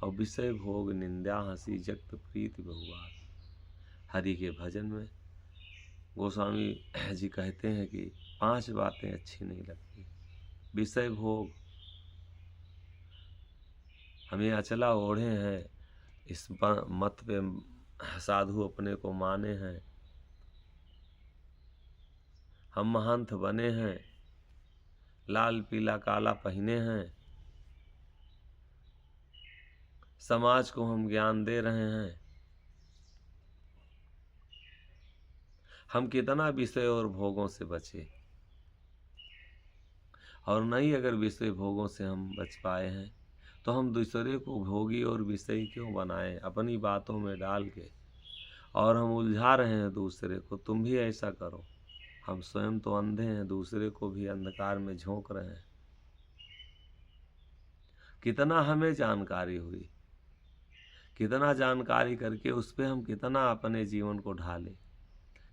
और विषय भोग निंदा हंसी जगत प्रीति बहुआत। हरि के भजन में गोस्वामी जी कहते हैं कि 5 बातें अच्छी नहीं लगती। विषय भोग, हमें अचला ओढ़े हैं, इस मत पे साधु अपने को माने हैं, हम महंत बने हैं, लाल पीला काला पहने हैं, समाज को हम ज्ञान दे रहे हैं। हम कितना विषय और भोगों से बचे, और नहीं अगर विषय भोगों से हम बच पाए हैं तो हम दूसरे को भोगी और विषयी क्यों बनाएं अपनी बातों में डाल के, और हम उलझा रहे हैं दूसरे को। तुम भी ऐसा करो। हम स्वयं तो अंधे हैं, दूसरे को भी अंधकार में झोंक रहे हैं। कितना हमें जानकारी हुई, कितना जानकारी करके उस पर हम कितना अपने जीवन को ढाले,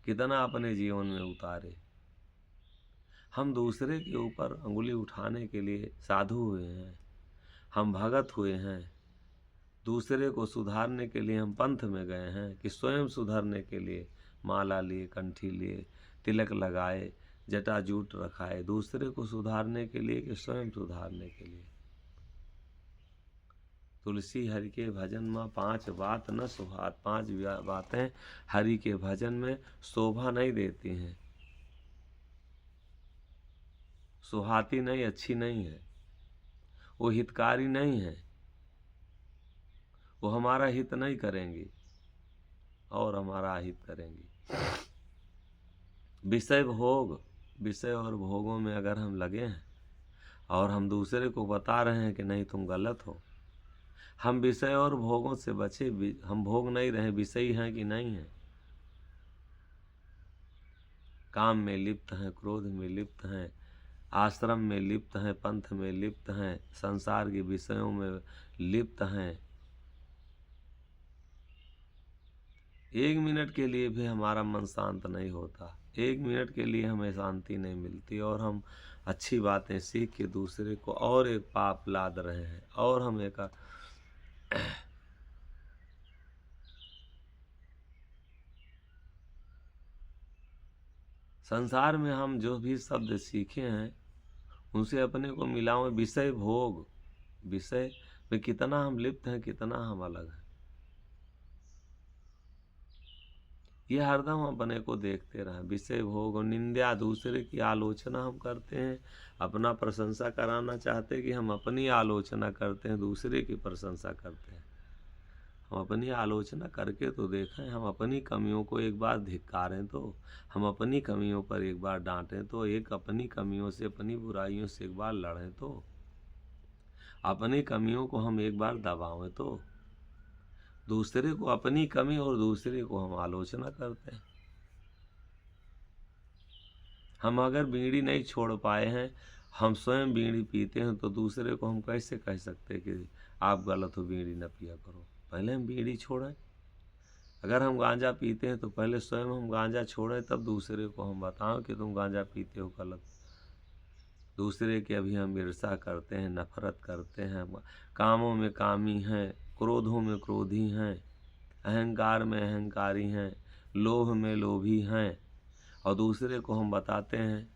कितना अपने जीवन में उतारे। हम दूसरे के ऊपर अंगुली उठाने के लिए साधु हुए हैं, हम भगत हुए हैं। दूसरे को सुधारने के लिए हम पंथ में गए हैं कि स्वयं सुधरने के लिए माला लिए, कंठी लिए, तिलक लगाए, जटा जूट रखाए, दूसरे को सुधारने के लिए कि स्वयं सुधारने के लिए। तुलसी हरि के भजन में 5 बात न सुहात, 5 बातें हरि के भजन में शोभा नहीं देती हैं, सुहाती नहीं, अच्छी नहीं है, वो हितकारी नहीं है, वो हमारा हित नहीं करेंगी और हमारा अहित करेंगी। विषय भोग, विषय और भोगों में अगर हम लगे हैं और हम दूसरे को बता रहे हैं कि नहीं तुम गलत हो, हम विषय और भोगों से बचे, हम भोग नहीं रहे, विषयी हैं कि नहीं हैं। काम में लिप्त हैं, क्रोध में लिप्त हैं, आश्रम में लिप्त हैं, पंथ में लिप्त हैं, संसार के विषयों में लिप्त हैं। 1 मिनट के लिए भी हमारा मन शांत नहीं होता, 1 मिनट के लिए हमें शांति नहीं मिलती, और हम अच्छी बातें सीख के दूसरे को और एक पाप लाद रहे हैं। और हम एक संसार में हम जो भी शब्द सीखे हैं उनसे अपने को मिलाओ। विषय भोग, विषय में कितना हम लिप्त हैं, कितना हम अलग हैं, ये हरदम अपने को देखते रहें। विषय भोग और निंदा, दूसरे की आलोचना हम करते हैं, अपना प्रशंसा कराना चाहते हैं कि हम अपनी आलोचना करते हैं, दूसरे की प्रशंसा करते हैं। हम अपनी आलोचना करके तो देखें, हम अपनी कमियों को एक बार धिक्कारें तो, हम अपनी कमियों पर एक बार डांटें तो, एक अपनी कमियों से, अपनी बुराइयों से एक बार लड़ें तो, अपनी कमियों को हम एक बार दबावें तो। दूसरे को अपनी कमी और दूसरे को हम आलोचना करते हैं। हम अगर बीड़ी नहीं छोड़ पाए हैं, हम स्वयं बीड़ी पीते हैं, तो दूसरे को हम कैसे कह सकते हैं कि आप गलत हो, बीड़ी न पिया करो। पहले हम बीड़ी छोड़ें। अगर हम गांजा पीते हैं तो पहले स्वयं हम गांजा छोड़ें, तब दूसरे को हम बताएं कि तुम गांजा पीते हो गलत। दूसरे की अभी हम ईर्ष्या करते हैं, नफरत करते हैं, कामों में कामी हैं, क्रोधों में क्रोधी हैं, अहंकार में अहंकारी हैं, लोभ में लोभी हैं, और दूसरे को हम बताते हैं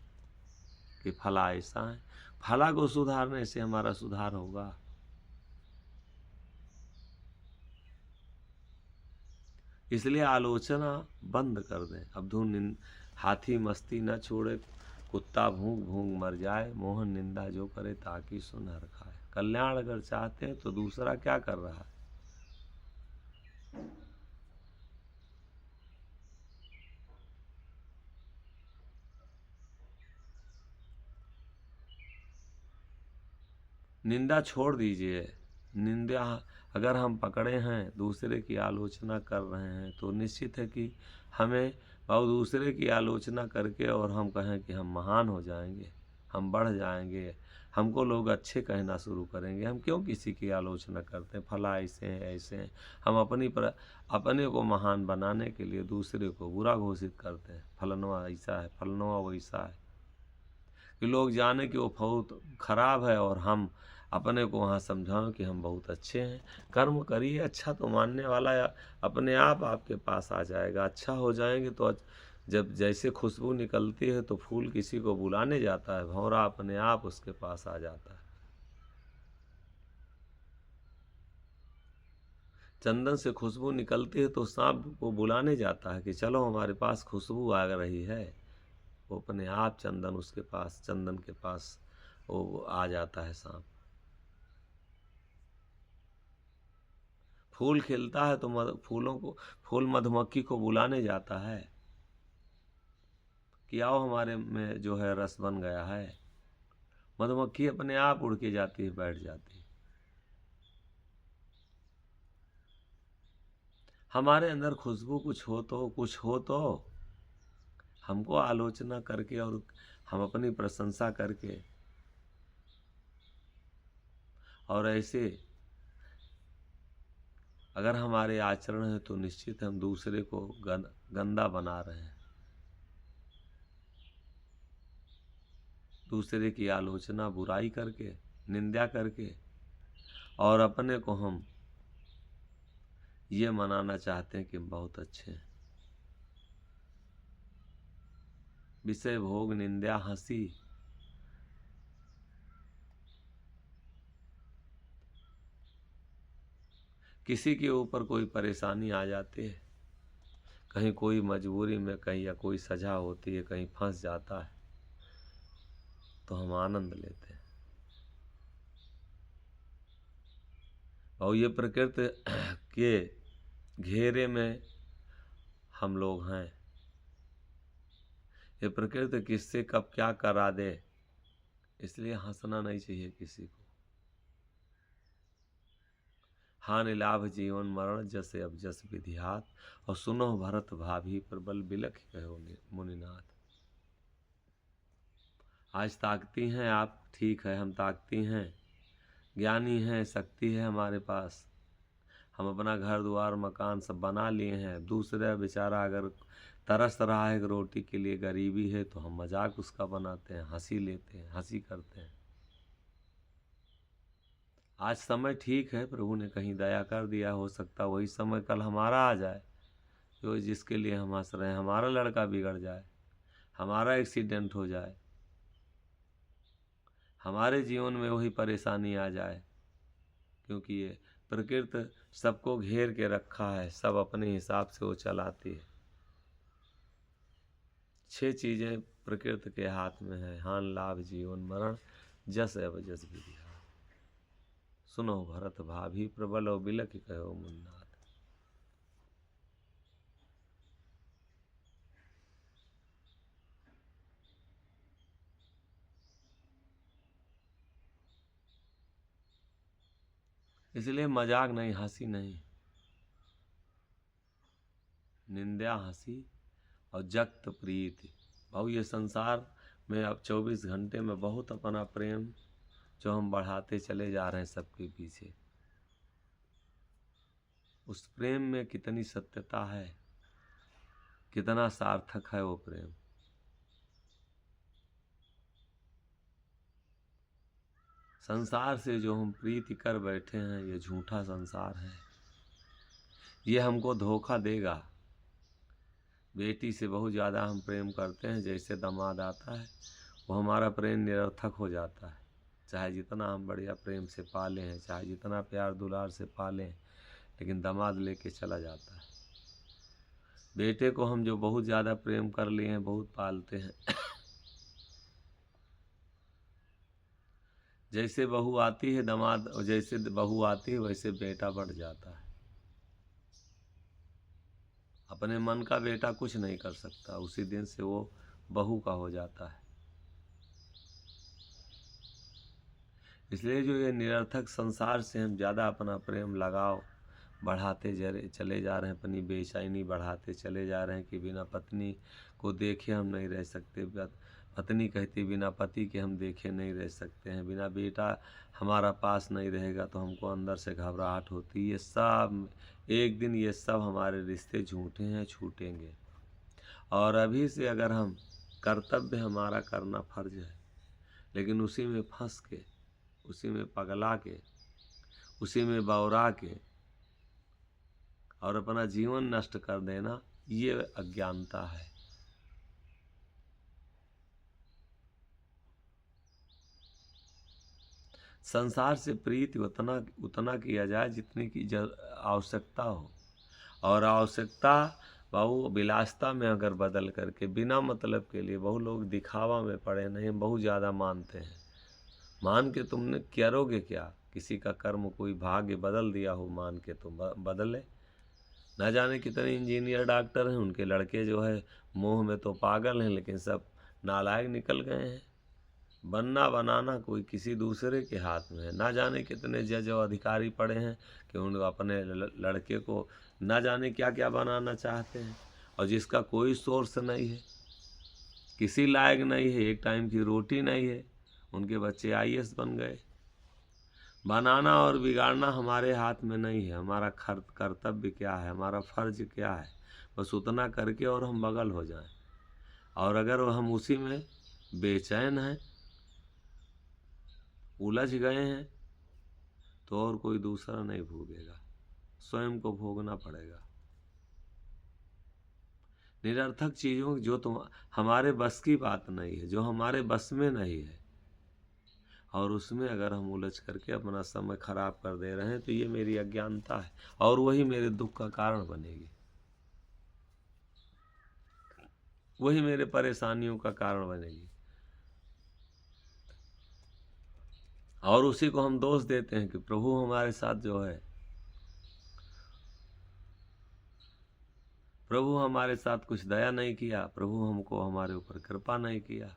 कि फला ऐसा है। फला को सुधारने से हमारा सुधार होगा। इसलिए आलोचना बंद कर दें। अब धुन हाथी मस्ती न छोड़े, कुत्ता भूख भूख मर जाए, मोहन निंदा जो करे ताकि सुनहर खाए। कल्याण अगर चाहते हैं तो दूसरा क्या कर रहा है, निंदा छोड़ दीजिए। निंदा अगर हम पकड़े हैं, दूसरे की आलोचना कर रहे हैं, तो निश्चित है कि हमें और दूसरे की आलोचना करके और हम कहें कि हम महान हो जाएंगे, हम बढ़ जाएंगे, हमको लोग अच्छे कहना शुरू करेंगे। हम क्यों किसी की आलोचना करते हैं, फला ऐसे हैं ऐसे हैं। हम अपने को महान बनाने के लिए दूसरे को बुरा घोषित करते हैं, फलनवा ऐसा है, फलनवा वैसा है, कि लोग जाने कि वो बहुत खराब है और हम अपने को वहाँ समझाएं कि हम बहुत अच्छे हैं। कर्म करिए अच्छा, तो मानने वाला अपने आप आपके पास आ जाएगा। अच्छा हो जाएंगे तो जब जैसे खुशबू निकलती है तो फूल किसी को बुलाने जाता है, भंवरा अपने आप उसके पास आ जाता है। चंदन से खुशबू निकलती है तो सांप को बुलाने जाता है कि चलो हमारे पास खुशबू आ रही है। वो अपने आप चंदन के पास वो आ जाता है सांप। फूल खिलता है तो फूल मधुमक्खी को बुलाने जाता है कि आओ हमारे में जो है रस बन गया है। मधुमक्खी अपने आप उड़ के जाती है, बैठ जाती है। हमारे अंदर खुशबू कुछ हो तो हमको आलोचना करके और हम अपनी प्रशंसा करके और ऐसे अगर हमारे आचरण है तो निश्चित हम दूसरे को गंदा बना रहे हैं। दूसरे की आलोचना, बुराई करके, निंदा करके और अपने को हम ये मनाना चाहते हैं कि हम बहुत अच्छे हैं। विषय भोग, निंदा, हंसी, किसी के ऊपर कोई परेशानी आ जाती है, कहीं कोई मजबूरी में, कहीं या कोई सजा होती है, कहीं फंस जाता है, तो हम आनंद लेते हैं। और ये प्रकृति के घेरे में हम लोग हैं। ये प्रकृति किससे कब क्या करा दे, इसलिए हंसना नहीं चाहिए किसी को। हानि लाभ जीवन मरण जसे अब जस विधिहात, और सुनो भरत भाभी प्रबल बिलख कहो मुनिनाथ। आज ताकती हैं आप, ठीक है, हम ताकती हैं, ज्ञानी हैं, शक्ति है हमारे पास, हम अपना घर द्वार मकान सब बना लिए हैं। दूसरा बेचारा अगर तरस रहा है रोटी के लिए, गरीबी है, तो हम मजाक उसका बनाते हैं, हंसी लेते हैं, हंसी करते हैं। आज समय ठीक है, प्रभु ने कहीं दया कर दिया, हो सकता वही समय कल हमारा आ जाए जो जिसके लिए हम हंस रहे हैं। हमारा लड़का बिगड़ जाए, हमारा एक्सीडेंट हो जाए, हमारे जीवन में वही परेशानी आ जाए, क्योंकि ये प्रकृति सबको घेर के रखा है, सब अपने हिसाब से वो चलाती है। 6 चीजें प्रकृति के हाथ में है, हान लाभ जीवन मरण जस एव जस विधि। सुनो भरत भाभी प्रबल और बिलख कहो मुन्नाथ। इसलिए मजाक नहीं, हंसी नहीं, निंदा हंसी और जक्त प्रीति। भाव ये संसार में अब 24 घंटे में बहुत अपना प्रेम जो हम बढ़ाते चले जा रहे हैं सबके पीछे, उस प्रेम में कितनी सत्यता है, कितना सार्थक है वो प्रेम। संसार से जो हम प्रीति कर बैठे हैं, ये झूठा संसार है, ये हमको धोखा देगा। बेटी से बहुत ज़्यादा हम प्रेम करते हैं, जैसे दामाद आता है वो हमारा प्रेम निरर्थक हो जाता है। चाहे जितना हम बढ़िया प्रेम से पाले हैं, चाहे जितना प्यार दुलार से पालें, लेकिन दामाद लेके चला जाता है। बेटे को हम जो बहुत ज़्यादा प्रेम कर लिए हैं, बहुत पालते हैं, जैसे बहू आती है दामाद, जैसे बहू आती है वैसे बेटा बढ़ जाता है। अपने मन का बेटा कुछ नहीं कर सकता, उसी दिन से वो बहू का हो जाता है। इसलिए जो ये निरर्थक संसार से हम ज़्यादा अपना प्रेम लगाव बढ़ाते चले जा रहे हैं, अपनी बेचैनी बढ़ाते चले जा रहे हैं कि बिना पत्नी को देखे हम नहीं रह सकते। पत्नी कहती बिना पति के हम देखे नहीं रह सकते हैं, बिना बेटा हमारा पास नहीं रहेगा तो हमको अंदर से घबराहट होती है। ये सब एक दिन ये सब हमारे रिश्ते झूठे हैं, छूटेंगे। और अभी से अगर हम कर्तव्य हमारा करना फर्ज है, लेकिन उसी में फंस के, उसी में पगला के, उसी में बौरा के और अपना जीवन नष्ट कर देना, ये अज्ञानता है। संसार से प्रीति उतना किया जाए जितनी की आवश्यकता हो, और आवश्यकता बहु विलासता में अगर बदल करके बिना मतलब के लिए, बहु लोग दिखावा में पड़े नहीं, बहुत ज़्यादा मानते हैं। मान के तुमने करोगे क्या? किसी का कर्म कोई भाग्य बदल दिया हो, मान के तुम बदले। न जाने कितने इंजीनियर डॉक्टर हैं, उनके लड़के जो है मोह में तो पागल हैं, लेकिन सब नालायक निकल गए हैं। बनना बनाना कोई किसी दूसरे के हाथ में है। ना जाने कितने जज और अधिकारी पड़े हैं कि उन अपने लड़के को ना जाने क्या क्या बनाना चाहते हैं, और जिसका कोई सोर्स नहीं है, किसी लायक नहीं है, एक टाइम की रोटी नहीं है, उनके बच्चे आईएएस बन गए। बनाना और बिगाड़ना हमारे हाथ में नहीं है। हमारा कर्तव्य क्या है, हमारा फर्ज क्या है, बस उतना करके और हम बगल हो जाएं। और अगर हम उसी में बेचैन हैं, उलझ गए हैं, तो और कोई दूसरा नहीं भोगेगा, स्वयं को भोगना पड़ेगा। निरर्थक चीज़ों जो तुम हमारे बस की बात नहीं है, जो हमारे बस में नहीं है, और उसमें अगर हम उलझ करके अपना समय खराब कर दे रहे हैं, तो ये मेरी अज्ञानता है, और वही मेरे दुख का कारण बनेगी, वही मेरे परेशानियों का कारण बनेगी। और उसी को हम दोष देते हैं कि प्रभु हमारे साथ जो है, प्रभु हमारे साथ कुछ दया नहीं किया, प्रभु हमको हमारे ऊपर कृपा नहीं किया।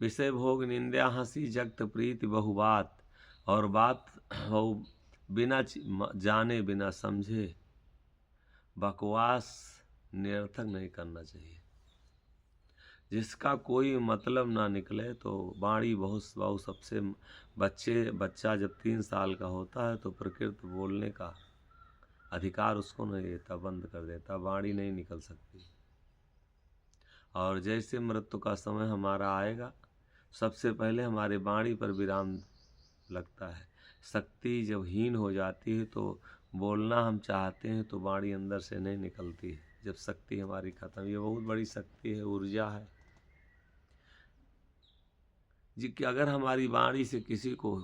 विषय भोग निंदा हंसी जगत प्रीति बहुबात, और बात हो बिना जाने बिना समझे, बकवास निरर्थक नहीं करना चाहिए। जिसका कोई मतलब ना निकले तो वाणी बहुत सबसे बच्चा जब 3 साल का होता है तो प्रकृति बोलने का अधिकार उसको नहीं देता, बंद कर देता, वाणी नहीं निकल सकती। और जैसे मृत्यु का समय हमारा आएगा, सबसे पहले हमारे वाणी पर विराम लगता है। शक्ति जब हीन हो जाती है तो बोलना हम चाहते हैं तो वाणी अंदर से नहीं निकलती है। जब शक्ति हमारी खत्म, ये बहुत बड़ी शक्ति है, ऊर्जा है जी, कि अगर हमारी वाणी से किसी को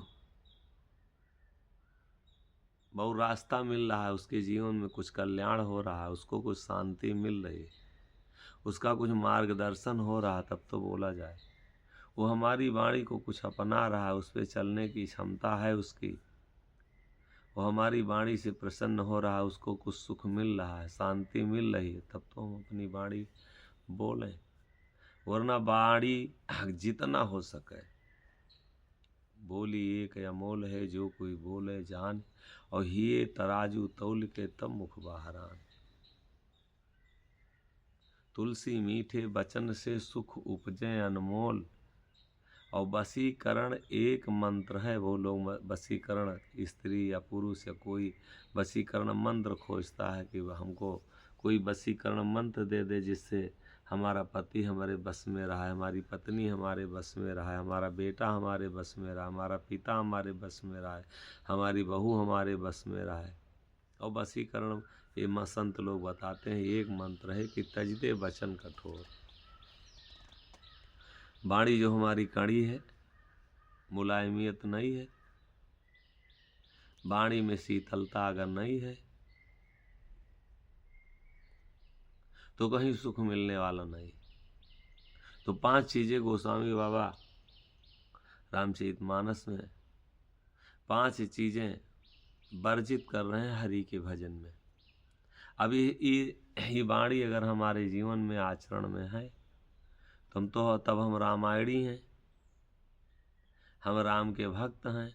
बहुत रास्ता मिल रहा है, उसके जीवन में कुछ कल्याण हो रहा है, उसको कुछ शांति मिल रही है, उसका कुछ मार्गदर्शन हो रहा है, तब तो बोला जाए। वो हमारी वाणी को कुछ अपना रहा है, उस पर चलने की क्षमता है उसकी, वो हमारी वाणी से प्रसन्न हो रहा है, उसको कुछ सुख मिल रहा है, शांति मिल रही है, तब तो हम अपनी वाणी बोलें। वरना वाणी जितना हो सके बोली एक अमोल है, जो कोई बोले जान, और हिये तराजू तौल के तब मुख बाहरान। तुलसी मीठे बचन से सुख उपजे अनमोल, और वशीकरण एक मंत्र है। वो लोग वशीकरण, स्त्री या पुरुष या कोई वशीकरण मंत्र खोजता है कि हमको कोई वशीकरण मंत्र दे दे जिससे हमारा पति हमारे बस में रहा है, हमारी पत्नी हमारे बस में रहा है, हमारा बेटा हमारे बस में रहा है, हमारा पिता हमारे बस में रहा है, हमारी बहू हमारे बस में रहा है। और वशीकरण ये संत लोग बताते हैं एक मंत्र है कि तजदे वचन कठोर। वाणी जो हमारी कड़ी है, मुलायमियत नहीं है, वाणी में शीतलता अगर नहीं है तो कहीं सुख मिलने वाला नहीं। तो 5 चीज़ें गोस्वामी बाबा रामचरितमानस में 5 चीज़ें वर्जित कर रहे हैं हरि के भजन में। अब ये वाणी अगर हमारे जीवन में आचरण में है तो तब हम रामायणी हैं, हम राम के भक्त हैं,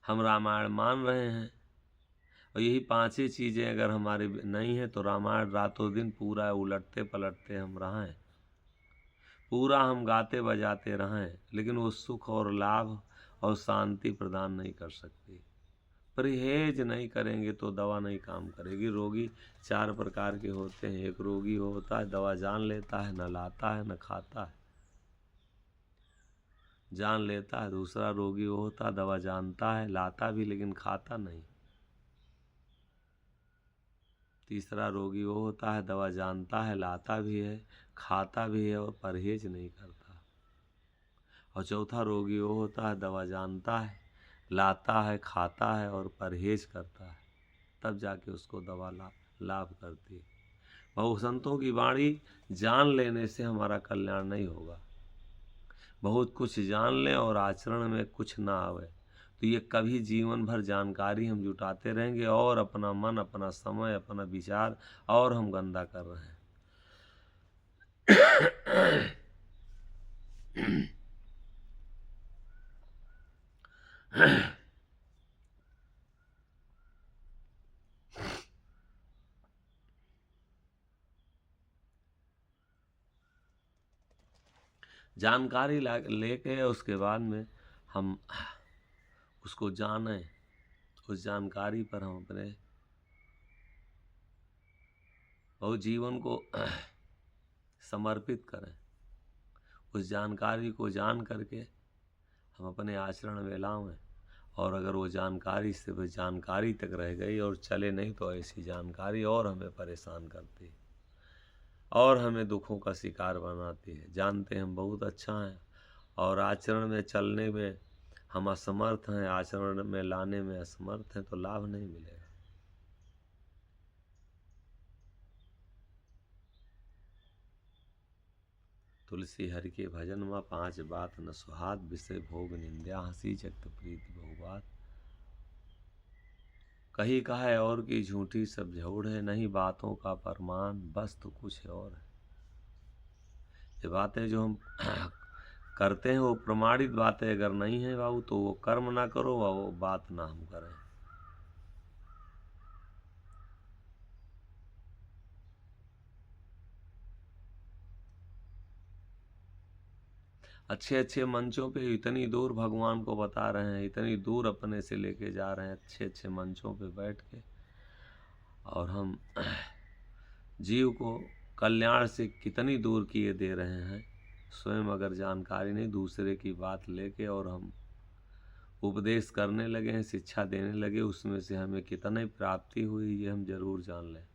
हम रामायण मान रहे हैं। और यही 5 ही चीज़ें अगर हमारे नहीं हैं तो रामायण रातों दिन पूरा उलटते पलटते हम रहें, पूरा हम गाते बजाते रहें, लेकिन वो सुख और लाभ और शांति प्रदान नहीं कर सकती। परहेज नहीं करेंगे तो दवा नहीं काम करेगी। रोगी 4 प्रकार के होते हैं। एक रोगी होता है दवा जान लेता है, न लाता है न खाता है, जान लेता है। दूसरा रोगी वो होता है दवा जानता है, लाता भी लेकिन खाता नहीं। तीसरा रोगी वो होता है दवा जानता है, लाता भी है, खाता भी है और परहेज नहीं करता। और चौथा रोगी वो होता है दवा जानता है, लाता है, खाता है और परहेज करता है, तब जाके उसको दवा लाभ करती है। बहु संतों की वाणी जान लेने से हमारा कल्याण नहीं होगा। बहुत कुछ जान लें और आचरण में कुछ ना आवे तो ये कभी जीवन भर जानकारी हम जुटाते रहेंगे और अपना मन, अपना समय, अपना विचार और हम गंदा कर रहे हैं। जानकारी लेके उसके बाद में हम उसको जानें, उस जानकारी पर हम अपने बहुत जीवन को समर्पित करें। उस जानकारी को जान करके हम अपने आचरण में लाएं। और अगर वो जानकारी सिर्फ जानकारी तक रह गई और चले नहीं तो ऐसी जानकारी और हमें परेशान करती है और हमें दुखों का शिकार बनाती है। जानते हम बहुत अच्छा हैं और आचरण में चलने में हम असमर्थ हैं, आचरण में लाने में असमर्थ हैं तो लाभ नहीं मिलेगा। तुलसी हरि के भजन में 5 बात न सुहात, विषय भोग निंदा, हंसी जगत प्रीति बहुबात। कही कहा और की झूठी सब झूठ है, नहीं बातों का प्रमाण बस तो कुछ और है। ये बातें जो हम करते हैं वो प्रमाणित बातें अगर नहीं है बाबू तो वो कर्म ना करो व वो बात ना हम करें। अच्छे अच्छे मंचों पे इतनी दूर भगवान को बता रहे हैं, इतनी दूर अपने से लेके जा रहे हैं अच्छे अच्छे मंचों पे बैठ के, और हम जीव को कल्याण से कितनी दूर किए दे रहे हैं। स्वयं अगर जानकारी नहीं, दूसरे की बात लेके और हम उपदेश करने लगे हैं, शिक्षा देने लगे, उसमें से हमें कितनी प्राप्ति हुई ये हम जरूर जान लें।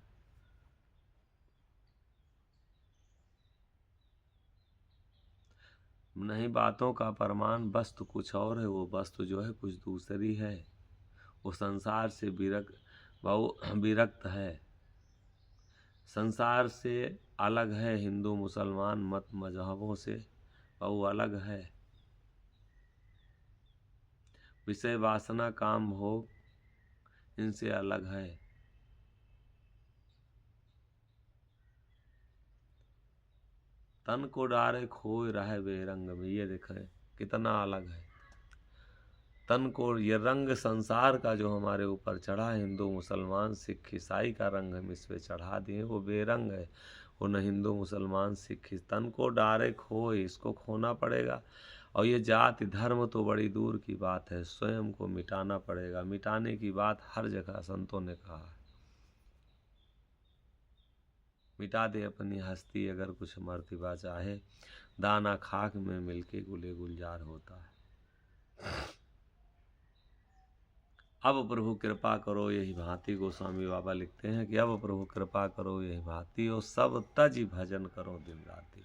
नहीं बातों का प्रमाण वस्तु कुछ और है, वो वस्तु जो है कुछ दूसरी है। वो संसार से विरक्त है, संसार से अलग है। हिंदू मुसलमान मत मजहबों से वो अलग है। विषय वासना काम भोग इनसे अलग है। तन को डारे खोए रहे बेरंग में, ये देखें कितना अलग है। तन को ये रंग संसार का जो हमारे ऊपर चढ़ा, हिंदू मुसलमान सिख ईसाई का रंग हम इस पे चढ़ा दिए, वो बेरंग है। वो न हिंदू मुसलमान सिख, तन को डारे खोए, इसको खोना पड़ेगा। और ये जाति धर्म तो बड़ी दूर की बात है, स्वयं को मिटाना पड़ेगा। मिटाने की बात हर जगह संतों ने कहा है। मिटा दे अपनी हस्ती अगर कुछ मर्तिबा चाहे, दाना खाक में मिलके गुले गुलजार होता है। अब प्रभु कृपा करो यही भांति, गोस्वामी बाबा लिखते हैं कि अब प्रभु कृपा करो यही भांति, और सब तज भजन करो दिन राति।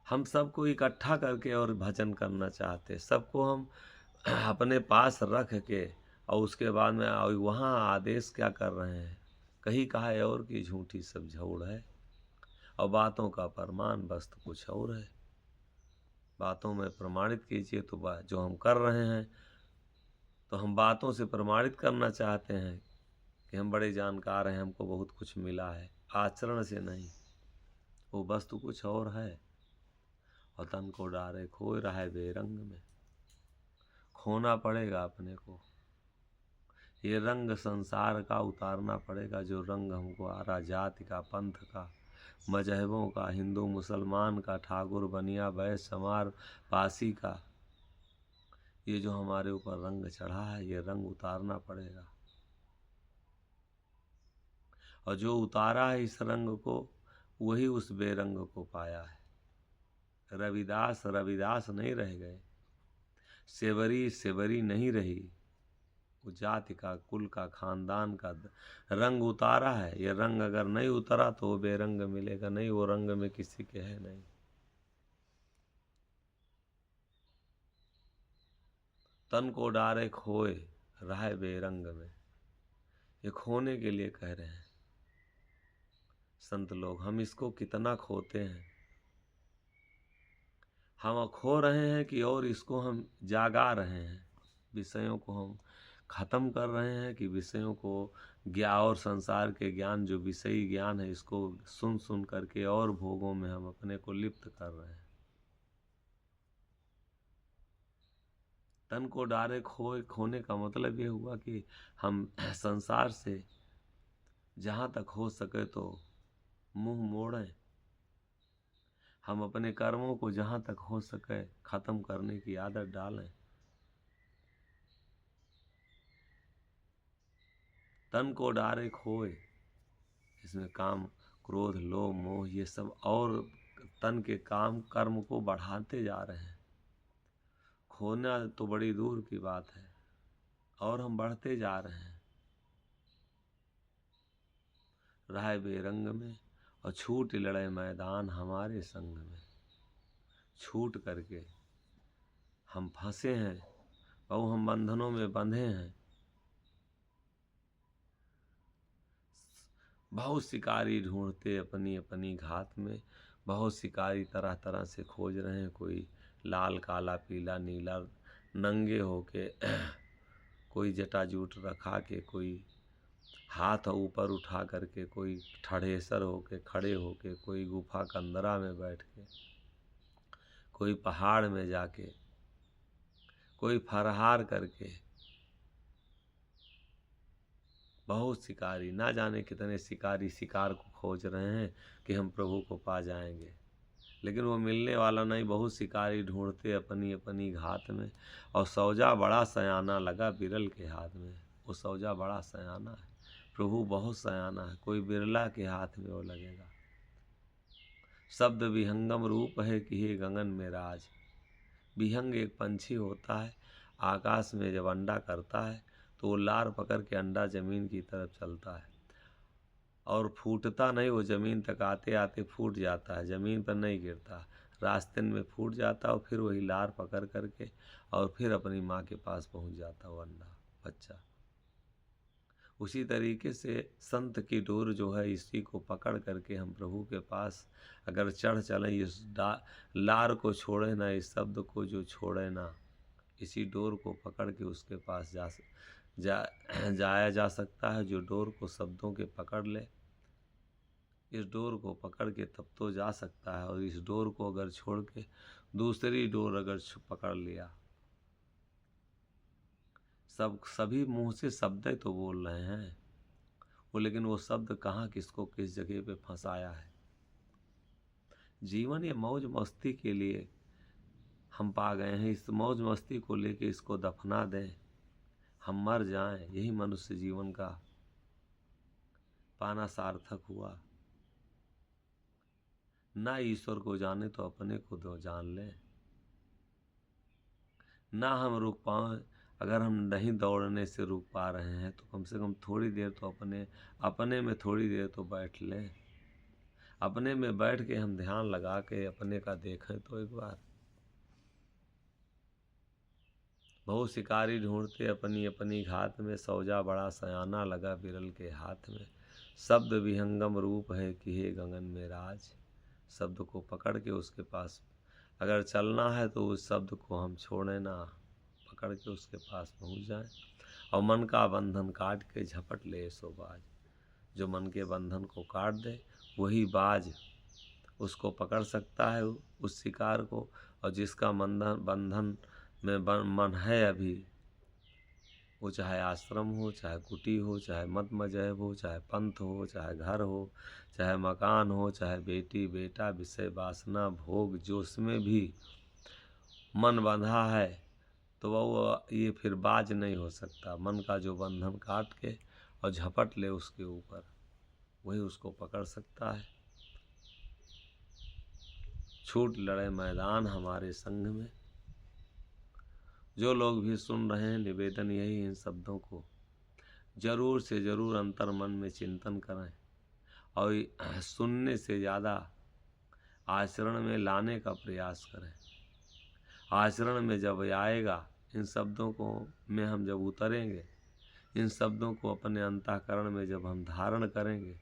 हम सबको इकट्ठा करके और भजन करना चाहते, सबको हम अपने पास रख के, और उसके बाद में वहाँ आदेश क्या कर रहे हैं, कहीं कहा और की झूठी सब झूठ है। और बातों का प्रमाण वस्तु कुछ और है। बातों में प्रमाणित कीजिए तो जो हम कर रहे हैं तो हम बातों से प्रमाणित करना चाहते हैं कि हम बड़े जानकार हैं, हमको बहुत कुछ मिला है, आचरण से नहीं। वो वस्तु कुछ और है। और तन को डारे खोए रहा बेरंग में, खोना पड़ेगा अपने को। ये रंग संसार का उतारना पड़ेगा, जो रंग हमको आ रहा जाति का, पंथ का, मजहबों का, हिंदू मुसलमान का, ठाकुर बनिया वैश्य समार पासी का, ये जो हमारे ऊपर रंग चढ़ा है, ये रंग उतारना पड़ेगा। और जो उतारा है इस रंग को, वही उस बेरंग को पाया है। रविदास रविदास नहीं रह गए, सेवरी सेवरी नहीं रही। वो जाति का, कुल का, खानदान का रंग उतारा है। ये रंग अगर नहीं उतरा तो वो बेरंग मिलेगा नहीं, वो रंग में किसी के है नहीं। तन को डारे खोए रहा बेरंग में, ये खोने के लिए कह रहे हैं संत लोग। हम इसको कितना खोते हैं, हम खो रहे हैं कि और इसको हम जागा रहे हैं। विषयों को हम खत्म कर रहे हैं कि विषयों को ज्ञान और संसार के ज्ञान, जो विषयी ज्ञान है, इसको सुन सुन करके और भोगों में हम अपने को लिप्त कर रहे हैं। तन को डारे खोए, खोने का मतलब ये हुआ कि हम संसार से जहाँ तक हो सके तो मुंह मोड़ें। हम अपने कर्मों को जहाँ तक हो सके खत्म करने की आदत डालें। तन को डारे खोए, इसमें काम क्रोध लोभ मोह ये सब और तन के काम कर्म को बढ़ाते जा रहे हैं। खोना तो बड़ी दूर की बात है, और हम बढ़ते जा रहे हैं। राह बेरंग में और छूट लड़े मैदान हमारे संग में। छूट करके हम फंसे हैं, बहु हम बंधनों में बंधे हैं। बहुत शिकारी ढूंढते अपनी अपनी घात में, बहुत शिकारी तरह तरह से खोज रहे हैं। कोई लाल काला पीला नीला नंगे होके, कोई जटाजूट रखा के, कोई हाथ ऊपर उठा करके, कोई ठढ़ेसर होके खड़े होके, कोई गुफा कंदरा में बैठ के, कोई पहाड़ में जाके, कोई फरहार करके। बहुत शिकारी, ना जाने कितने शिकारी शिकार को खोज रहे हैं कि हम प्रभु को पा जाएंगे, लेकिन वो मिलने वाला नहीं। बहुत शिकारी ढूंढते अपनी अपनी घात में, और सौजा बड़ा सयाना लगा बिरल के हाथ में। वो सौजा बड़ा सयाना है, प्रभु बहुत सयाना है, कोई बिरला के हाथ में वो लगेगा। शब्द विहंगम रूप है कि हे गगन में राज। विहंग एक पंछी होता है, आकाश में जब अंडा करता है तो वो लार पकड़ के अंडा जमीन की तरफ चलता है, और फूटता नहीं, वो ज़मीन तक आते आते फूट जाता है, ज़मीन पर नहीं गिरता, रास्ते में फूट जाता है, और फिर वही लार पकड़ करके और फिर अपनी माँ के पास पहुँच जाता वो अंडा बच्चा। उसी तरीके से संत की डोर जो है, इसी को पकड़ करके हम प्रभु के पास अगर चढ़ चलें, इस लार को छोड़े ना, इस शब्द को जो छोड़े ना, इसी डोर को पकड़ के उसके पास जाया जा सकता है। जो डोर को शब्दों के पकड़ ले, इस डोर को पकड़ के तब तो जा सकता है। और इस डोर को अगर छोड़ के दूसरी डोर अगर पकड़ लिया, सभी मुंह से शब्द तो बोल रहे हैं वो, लेकिन वो शब्द कहाँ किसको किस जगह पे फंसाया है। जीवन ये मौज मस्ती के लिए हम पा गए हैं, इस मौज मस्ती को लेके इसको दफना दें, हम मर जाएं, यही मनुष्य जीवन का पाना सार्थक हुआ। ना ईश्वर को जाने तो अपने को तो जान लें। ना हम रुक पाएं, अगर हम नहीं दौड़ने से रुक पा रहे हैं तो कम से कम थोड़ी देर तो अपने में थोड़ी देर तो बैठ लें। अपने में बैठ के हम ध्यान लगा के अपने का देखें तो एक बार। बहुत शिकारी ढूंढते अपनी अपनी घात में, सौजा बड़ा सयाना लगा बिरल के हाथ में। शब्द विहंगम रूप है कि हे गगन में राज। शब्द को पकड़ के उसके पास अगर चलना है तो उस शब्द को हम छोड़ें ना, पकड़ के उसके पास पहुंच जाएं और मन का बंधन काट के झपट ले सो बाज। जो मन के बंधन को काट दे वही बाज उसको पकड़ सकता है, उस शिकार को। और जिसका बंधन में मन है अभी, वो चाहे आश्रम हो, चाहे कुटी हो, चाहे मत मजहब हो, चाहे पंथ हो, चाहे घर हो, चाहे मकान हो, चाहे बेटी बेटा, विषय वासना भोग, जो उसमें भी मन बंधा है तो वह ये फिर बाज नहीं हो सकता। मन का जो बंधन काट के और झपट ले उसके ऊपर, वही उसको पकड़ सकता है। छूट लड़े मैदान हमारे संग में। जो लोग भी सुन रहे हैं, निवेदन यही इन शब्दों को जरूर से जरूर अंतर मन में चिंतन करें और सुनने से ज़्यादा आचरण में लाने का प्रयास करें। आचरण में जब आएगा, इन शब्दों को में हम जब उतरेंगे, इन शब्दों को अपने अंतःकरण में जब हम धारण करेंगे,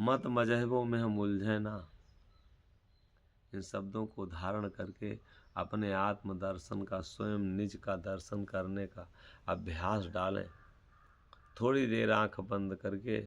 मत मजहबों में हम उलझे ना, इन शब्दों को धारण करके अपने आत्म दर्शन का, स्वयं निज का दर्शन करने का अभ्यास डालें। थोड़ी देर आंख बंद करके